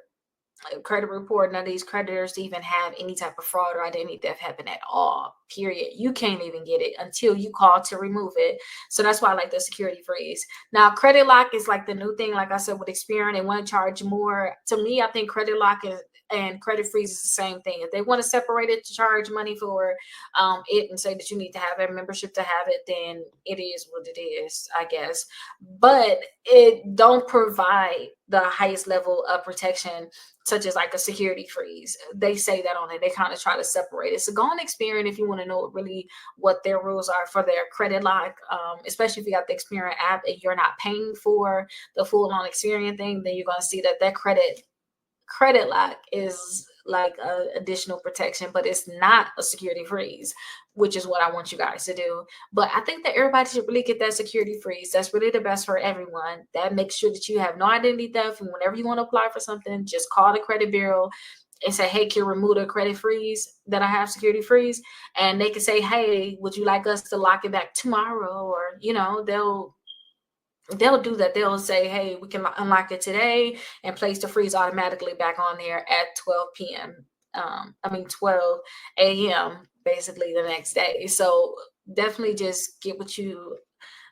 A: credit report. None of these creditors even have any type of fraud or identity theft happen at all, period. You can't even get it until you call to remove it. So that's why I like the security freeze. Now, credit lock is like the new thing. Like I said, with Experian, they want to charge more. To me, I think credit lock and credit freeze is the same thing. If they want to separate it to charge money for it and say that you need to have a membership to have it, then it is what it is, I guess. But it don't provide the highest level of protection, such as like a security freeze. They say that on it. They kind of try to separate it. So go on Experian if you want to know really what their rules are for their credit lock, especially if you got the Experian app and you're not paying for the full on Experian thing, then you're going to see that credit lock is like additional protection, but it's not a security freeze, which is what I want you guys to do. But I think that everybody should really get that security freeze. That's really the best for everyone. That makes sure that you have no identity theft. And whenever you want to apply for something, just call the credit bureau and say, hey, can you remove the credit freeze that I have, security freeze? And they can say, hey, would you like us to lock it back tomorrow? Or, they'll do that. They'll say, hey, we can unlock it today and place the freeze automatically back on there at 12 p.m. 12 a.m. basically the next day. So definitely just get what you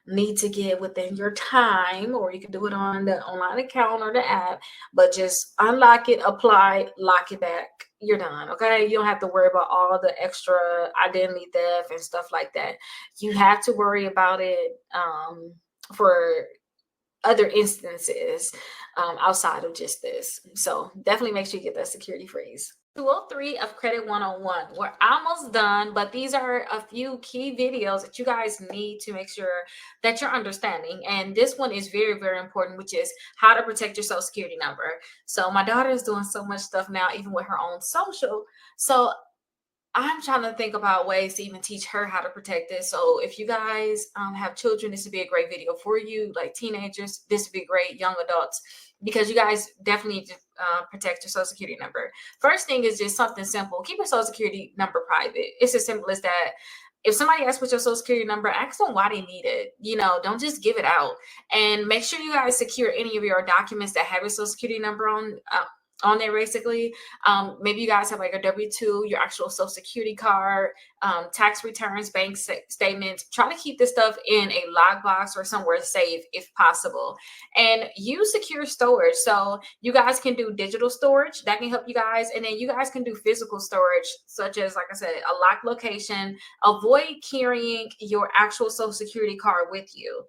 A: need to get within your time, or you can do it on the online account or the app, but just unlock it, apply, lock it back. You're done. Okay. You don't have to worry about all the extra identity theft and stuff like that. You have to worry about it for other instances outside of just this. So definitely make sure you get that security freeze. 203 of Credit 101. We're almost done, but these are a few key videos that you guys need to make sure that you're understanding. And this one is very, very important, which is how to protect your social security number. So my daughter is doing so much stuff now, even with her own social. So I'm trying to think about ways to even teach her how to protect this. So if you guys have children, this would be a great video for you, like teenagers. This would be great, young adults, because you guys definitely need to protect your social security number. First thing is just something simple. Keep your social security number private. It's as simple as that. If somebody asks for your social security number, ask them why they need it. Don't just give it out. And make sure you guys secure any of your documents that have your social security number on there, basically. Maybe you guys have like a W-2, your actual social security card, tax returns, bank statements. Try to keep this stuff in a lockbox or somewhere safe if possible. And use secure storage. So you guys can do digital storage. That can help you guys. And then you guys can do physical storage, such as, like I said, a locked location. Avoid carrying your actual social security card with you,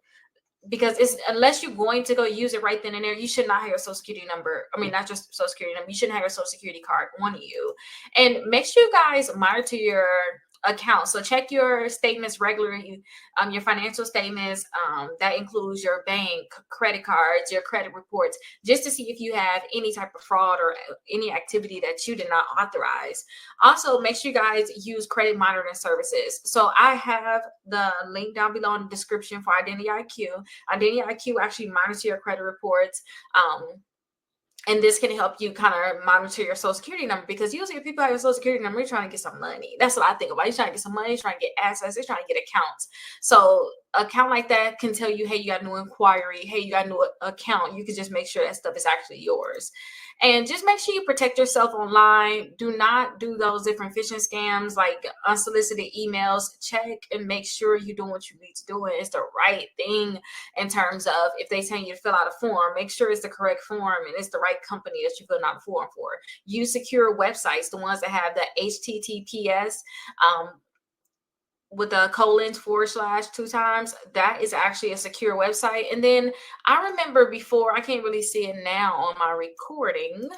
A: because it's, unless you're going to go use it right then and there, you should not have your social security number. I mean, not just social security number. You shouldn't have your social security card on you. And make sure you guys monitor your account. So check your statements regularly, your financial statements. That includes your bank, credit cards, your credit reports, just to see if you have any type of fraud or any activity that you did not authorize. Also, make sure you guys use credit monitoring services. So I have the link down below in the description for Identity IQ. Identity IQ actually monitors your credit reports. And this can help you kind of monitor your social security number, because usually if people have your social security number, you're trying to get some money. That's what I think about. You're trying to get some money, you're trying to get access, you're trying to get accounts. So an account like that can tell you, hey, you got a new inquiry, hey, you got a new account. You can just make sure that stuff is actually yours. And just make sure you protect yourself online. Do not do those different phishing scams like unsolicited emails. Check and make sure you're doing what you need to do, and it's the right thing. In terms of, if they tell you to fill out a form, make sure it's the correct form and it's the right company that you're filling out a form for. Use secure websites, the ones that have the HTTPS with a :/2 times. That is actually a secure website. And then I remember before, I can't really see it now on my recording,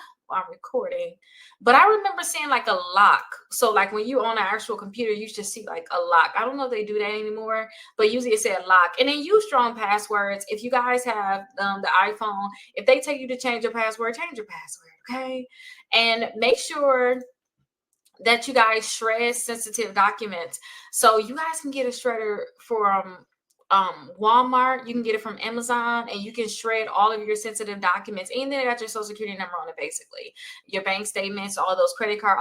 A: but I remember seeing like a lock. So like when you on an actual computer, you should see like a lock. I don't know if they do that anymore, but usually it said lock. And then use strong passwords. If you guys have the iPhone, if they tell you to change your password, change your password. Okay. And make sure that you guys shred sensitive documents. So you guys can get a shredder from Walmart. You can get it from Amazon, and you can shred all of your sensitive documents. And then it got your social security number on it, basically. Your bank statements, all those credit card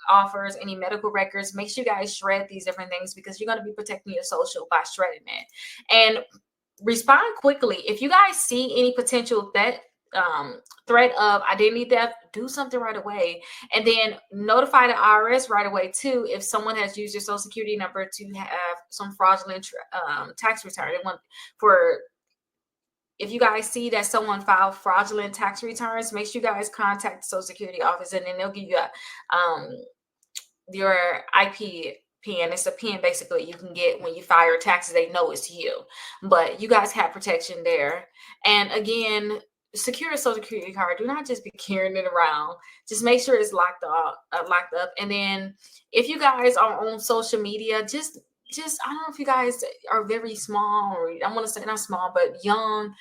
A: offers, any medical records. Make sure you guys shred these different things, because you're going to be protecting your social by shredding it. And respond quickly. If you guys see any potential threat of identity theft, do something right away. And then notify the IRS right away too if someone has used your social security number to have some fraudulent tax return. If you guys see that someone filed fraudulent tax returns, make sure you guys contact the Social Security office, and then they'll give you your IP PIN. It's a PIN basically you can get when you file your taxes. They know it's you, but you guys have protection there. And again, secure a social security card. Do not just be carrying it around. Just make sure it's locked up. And then if you guys are on social media, just I don't know if you guys are very small, or I want to say not small, but young.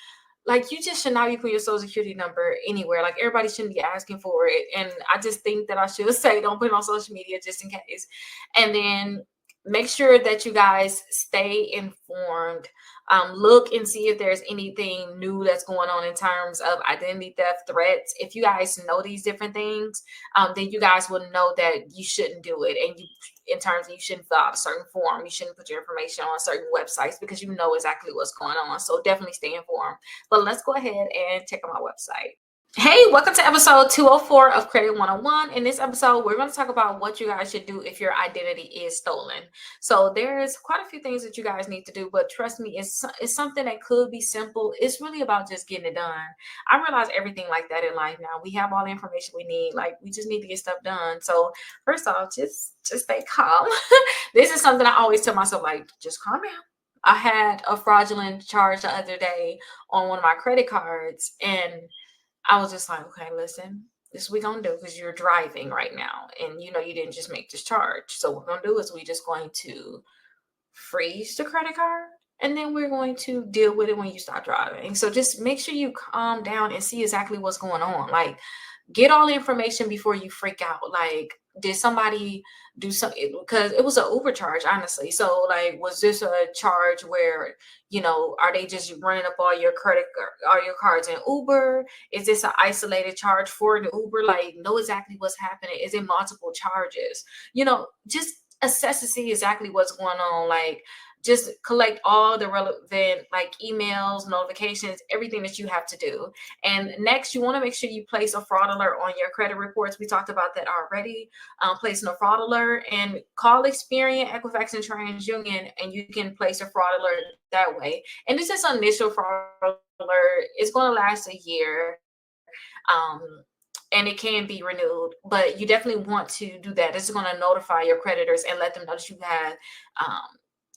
A: like, you just should not be putting your social security number anywhere. Like, everybody shouldn't be asking for it. And I just think that I should say don't put it on social media just in case. And then make sure that you guys stay informed. Look and see if there's anything new that's going on in terms of identity theft threats. If you guys know these different things, then you guys will know that you shouldn't do it. And you, in terms of, you shouldn't fill out a certain form, you shouldn't put your information on certain websites because you know exactly what's going on. So definitely stay informed. But let's go ahead and check out my website. Hey, welcome to episode 204 of Credit 101. In this episode, we're going to talk about what you guys should do if your identity is stolen. So there's quite a few things that you guys need to do, but trust me, it's something that could be simple. It's really about just getting it done. I realize everything like that in life now. We have all the information we need. Like, we just need to get stuff done. So first off, just stay calm. This is something I always tell myself, like, just calm down. I had a fraudulent charge the other day on one of my credit cards, and I was just like, okay, listen, this is what we're going to do because you're driving right now. And you know, you didn't just make this charge. So what we're going to do is we're just going to freeze the credit card. And then we're going to deal with it when you stop driving. So just make sure you calm down and see exactly what's going on. Like, get all the information before you freak out. Like, did somebody do something? Because it was an Uber charge, honestly. So, like, was this a charge where, you know, are they just running up all your all your cards in Uber? Is this an isolated charge for the Uber? Like, know exactly what's happening. Is it multiple charges? You know, just assess to see exactly what's going on. Like, just collect all the relevant, like, emails, notifications, everything that you have to do. And next, you want to make sure you place a fraud alert on your credit reports. We talked about that already. Placing a fraud alert, and call Experian, Equifax, and TransUnion, and you can place a fraud alert that way. And this is an initial fraud alert. It's going to last a year. And it can be renewed, but you definitely want to do that. This is going to notify your creditors and let them know that you had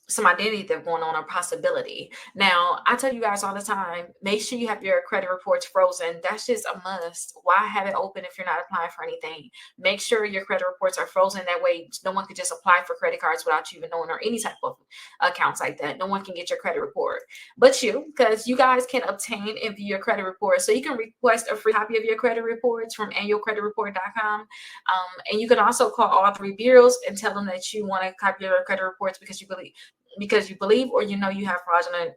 A: some identity theft going on, or possibility. Now, I tell you guys all the time, make sure you have your credit reports frozen. That's just a must. Why have it open if you're not applying for anything? Make sure your credit reports are frozen. That way, no one can just apply for credit cards without you even knowing, or any type of accounts like that. No one can get your credit report but you, because you guys can obtain and view your credit report. So you can request a free copy of your credit reports from annualcreditreport.com. And you can also call all three bureaus and tell them that you want a copy of your credit reports because you believe or you know you have fraudulent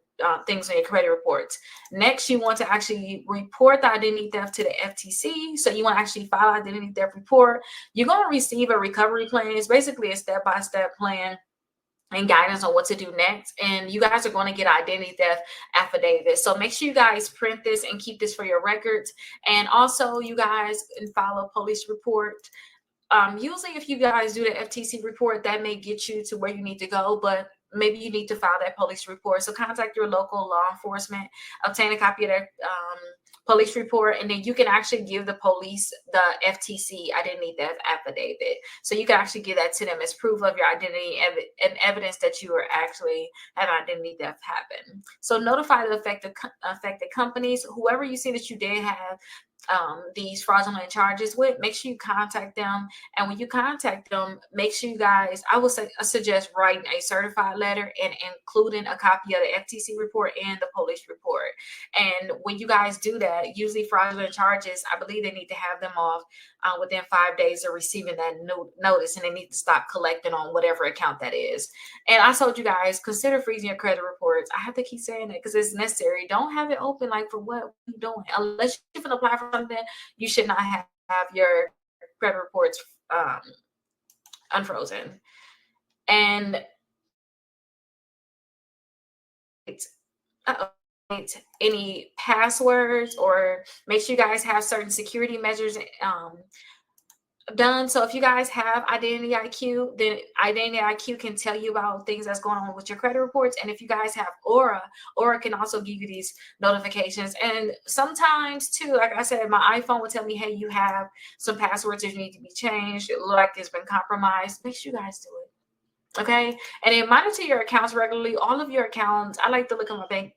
A: things on your credit reports. Next, you want to actually report the identity theft to the FTC. So you want to actually file an identity theft report. You're going to receive a recovery plan. It's basically a step-by-step plan and guidance on what to do next. And you guys are going to get identity theft affidavit. So make sure you guys print this and keep this for your records. And also, you guys can file a police report. Usually if you guys do the FTC report, that may get you to where you need to go, but maybe you need to file that police report. So contact your local law enforcement, obtain a copy of their police report, and then you can actually give the police the FTC identity theft affidavit. So you can actually give that to them as proof of your identity and evidence that you are actually have identity theft happen. So notify the affected companies, whoever you see that you did have these fraudulent charges with. Make sure you contact them, and when you contact them, make sure you guys, I suggest writing a certified letter and including a copy of the FTC report and the police report. And when you guys do that, usually fraudulent charges, I believe they need to have them off within 5 days of receiving that notice, and they need to stop collecting on whatever account that is. And I told you guys, consider freezing your credit reports. I have to keep saying that because it's necessary. Don't have it open, like, for what are you doing? Unless you can apply for something, you should not have your credit reports unfrozen. And any passwords, or make sure you guys have certain security measures done. So if you guys have Identity IQ, then Identity IQ can tell you about things that's going on with your credit reports. And if you guys have Aura can also give you these notifications. And sometimes too, like I said, my iPhone will tell me, hey, you have some passwords that need to be changed. It looks like it's been compromised. Make sure you guys do it. Okay, and then monitor your accounts regularly. All of your accounts. I like to look at my bank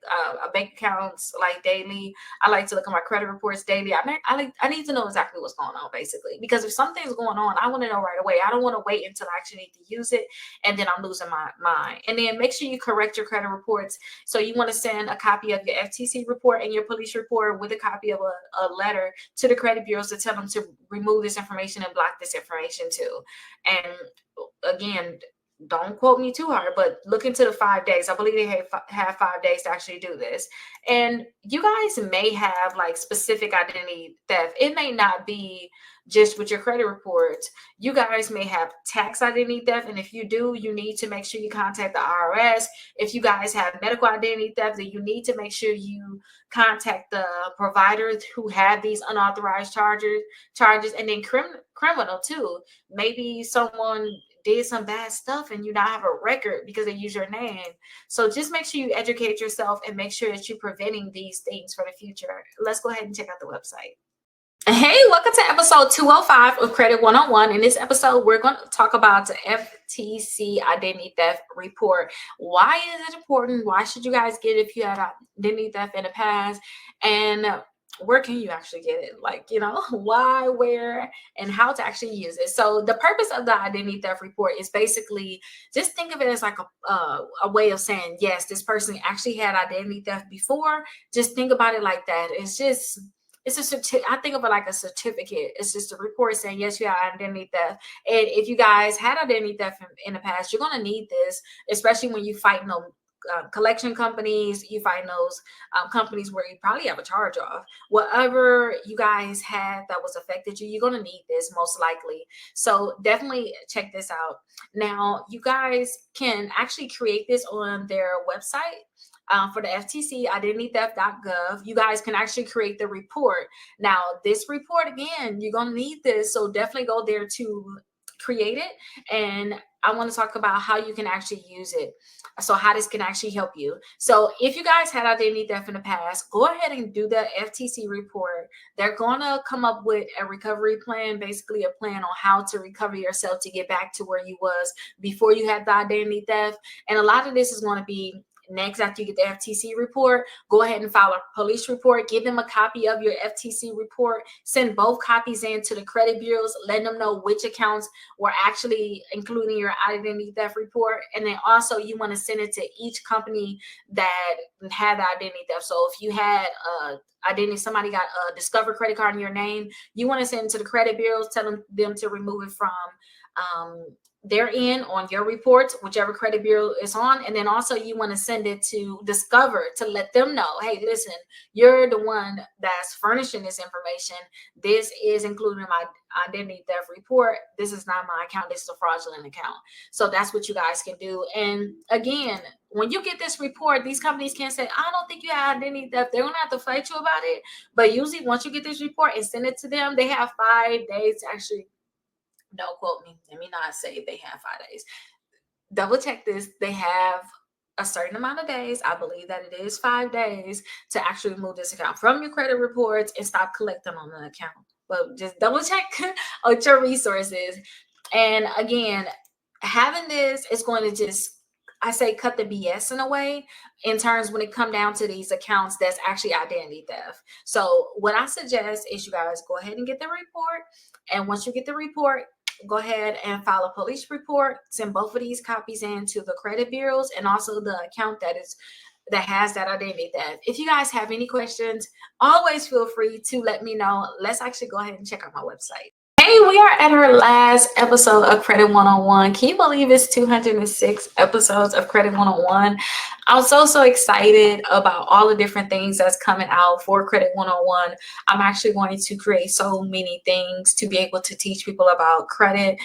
A: accounts like daily. I like to look at my credit reports daily. I need to know exactly what's going on, basically, because if something's going on, I want to know right away. I don't want to wait until I actually need to use it, and then I'm losing my mind. And then make sure you correct your credit reports. So you want to send a copy of your FTC report and your police report with a copy of a letter to the credit bureaus to tell them to remove this information and block this information too. And again, don't quote me too hard, but look into the 5 days. I believe they have 5 days to actually do this. And you guys may have like specific identity theft. It may not be just with your credit reports. You guys may have tax identity theft. And if you do, you need to make sure you contact the IRS. If you guys have medical identity theft, then you need to make sure you contact the providers who have these unauthorized charges, and then criminal too. Maybe someone did some bad stuff and you now have a record because they use your name. So just make sure you educate yourself and make sure that you're preventing these things for the future. Let's go ahead and check out the website. Hey, welcome to episode 205 of Credit 101. In this episode, we're going to talk about the FTC Identity Theft Report. Why is it important? Why should you guys get it if you had identity theft in the past? And where can you actually get it? Like, why, where, and how to actually use it. So the purpose of the Identity Theft Report is basically, just think of it as like a way of saying, yes, this person actually had identity theft before. Just think about it like that. I think of it like a certificate. It's just a report saying, yes, you have identity theft. And if you guys had identity theft in the past, you're going to need this, especially when you fight collection companies, you find those companies where you probably have a charge off. Whatever you guys had that was affected you, you're going to need this most likely. So definitely check this out. Now, you guys can actually create this on their website. For the FTC, identitytheft.gov, you guys can actually create the report. Now, this report, again, you're going to need this. So definitely go there to create it. And I want to talk about how you can actually use it. So how this can actually help you. So if you guys had identity theft in the past, go ahead and do the FTC report. They're going to come up with a recovery plan, basically a plan on how to recover yourself to get back to where you was before you had the identity theft. And a lot of this is going to be next after you get the FTC report. Go ahead and file a police report. Give them a copy of your FTC report. Send both copies in to the credit bureaus. Let them know which accounts were actually including your identity theft report. And then also you want to send it to each company that had the identity theft. So if you had somebody got a Discover credit card in your name, you want to send it to the credit bureaus, tell them to remove it from they're in on your reports, whichever credit bureau is on. And then also you want to send it to Discover to let them know, hey, listen, you're the one that's furnishing this information. This is included in my identity theft report. This is not my account. This is a fraudulent account. So that's what you guys can do. And again, when you get this report, these companies can't say, I don't think you have identity theft. They're going to have to fight you about it. But usually once you get this report and send it to them, they have 5 days to actually, don't quote me. Let me not say they have 5 days. Double check this. They have a certain amount of days. I believe that it is 5 days to actually remove this account from your credit reports and stop collecting on the account. But just double check on your resources. And again, having this is going to just, I say, cut the BS in a way in terms when it come down to these accounts that's actually identity theft. So what I suggest is you guys go ahead and get the report. And once you get the report, go ahead and file a police report. Send both of these copies in to the credit bureaus and also the account that has that identity theft. If you guys have any questions, always feel free to let me know. Let's actually go ahead and check out my website. Hey, we are at our last episode of Credit 101. Can you believe it's 206 episodes of Credit 101? I'm so excited about all the different things that's coming out for Credit 101. I'm actually going to create so many things to be able to teach people about credit,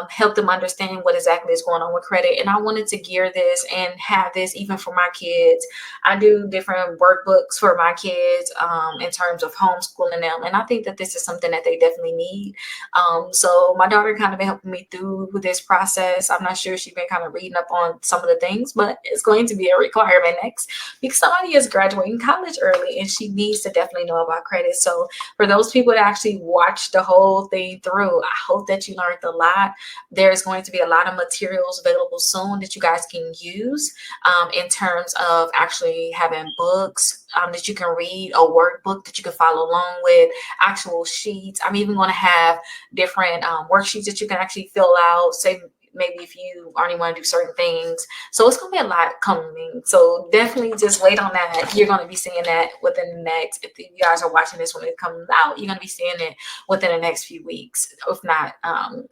A: help them understand what exactly is going on with credit. And I wanted to gear this and have this even for my kids. I do different workbooks for my kids in terms of homeschooling them. And I think that this is something that they definitely need. So my daughter kind of been helping me through this process. I'm not sure she's been kind of reading up on some of the things, but it's going to be a requirement next because somebody is graduating college early and she needs to definitely know about credit. So for those people that actually watch the whole thing through, I hope that you learned a lot. There's going to be a lot of materials available soon that you guys can use in terms of actually having books that you can read, a workbook that you can follow along with, actual sheets. I'm even going to have different worksheets that you can actually fill out. Say maybe if you already want to do certain things. So it's going to be a lot coming. So definitely just wait on that. You're going to be seeing that within the next, if you guys are watching this when it comes out, you're going to be seeing it within the next few weeks, if not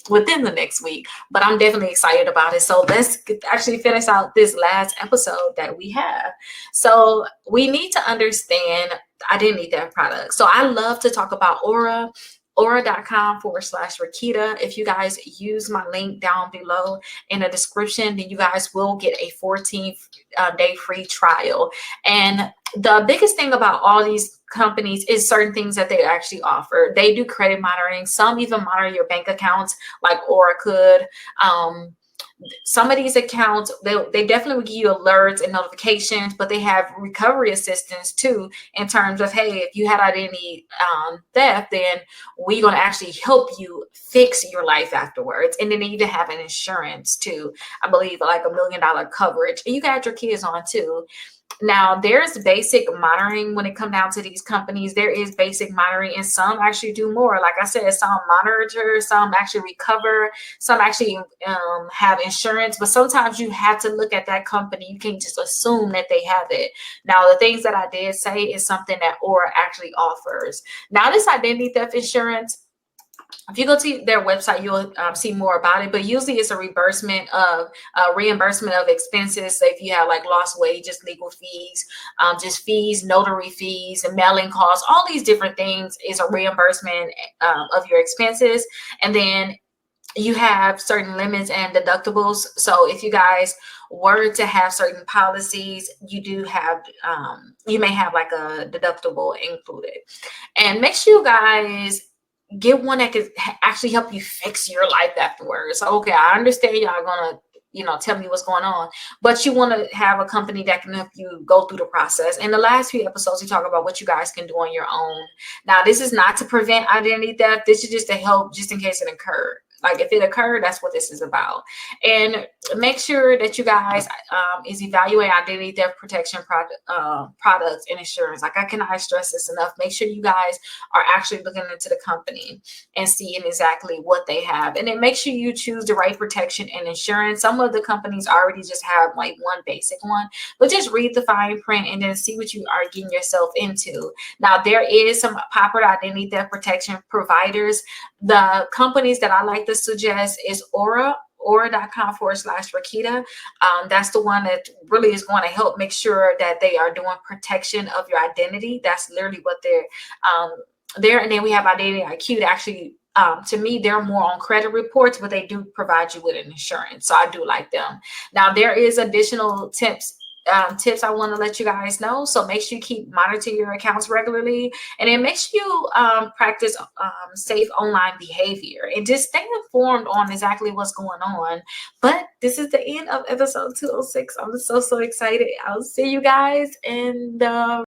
A: within the next week. But I'm definitely excited about it. So let's actually finish out this last episode that we have. So we need to understand identity theft products. So I love to talk about aura.com/Rickita. If you guys use my link down below in the description, then you guys will get a 14-day free trial. And the biggest thing about all these companies is certain things that they actually offer. They do credit monitoring. Some even monitor your bank accounts like Aura could. Some of these accounts, they definitely will give you alerts and notifications, but they have recovery assistance too, in terms of, hey, if you had identity theft, then we're going to actually help you fix your life afterwards. And then they even have an insurance too. I believe like $1 million coverage. And you got your kids on too. Now, there's basic monitoring when it comes down to these companies. There is basic monitoring, and some actually do more. Like I said, some monitor, some actually recover, some actually have insurance. But sometimes you have to look at that company. You can't just assume that they have it. Now, the things that I did say is something that Aura actually offers. Now, this identity theft insurance, if you go to their website, you'll see more about it. But usually it's a reimbursement of expenses. So if you have like lost wages, legal fees, just fees, notary fees, and mailing costs, all these different things is a reimbursement of your expenses. And then you have certain limits and deductibles. So if you guys were to have certain policies, you do have, you may have like a deductible included. And make sure you guys get one that could actually help you fix your life afterwards. So, okay, I understand y'all gonna, tell me what's going on, but you want to have a company that can help you go through the process. In the last few episodes, we talk about what you guys can do on your own. Now, this is not to prevent identity theft. This is just to help just in case it occurred. Like if it occurred, that's what this is about. And make sure that you guys is evaluate identity theft protection products and insurance. Like I cannot stress this enough. Make sure you guys are actually looking into the company and seeing exactly what they have. And then make sure you choose the right protection and insurance. Some of the companies already just have like one basic one, but just read the fine print and then see what you are getting yourself into. Now, there is some popular identity theft protection providers. The companies that I like to suggest is aura.com/Rickita. That's the one that really is going to help make sure that they are doing protection of your identity. That's literally what they're there. And then we have Identity IQ that actually, to me, they're more on credit reports, but they do provide you with an insurance. So I do like them. Now, there is additional tips I want to let you guys know. So make sure you keep monitoring your accounts regularly, and then make sure you practice safe online behavior and just stay informed on exactly what's going on. But this is the end of episode 206. I'm so excited. I'll see you guys in the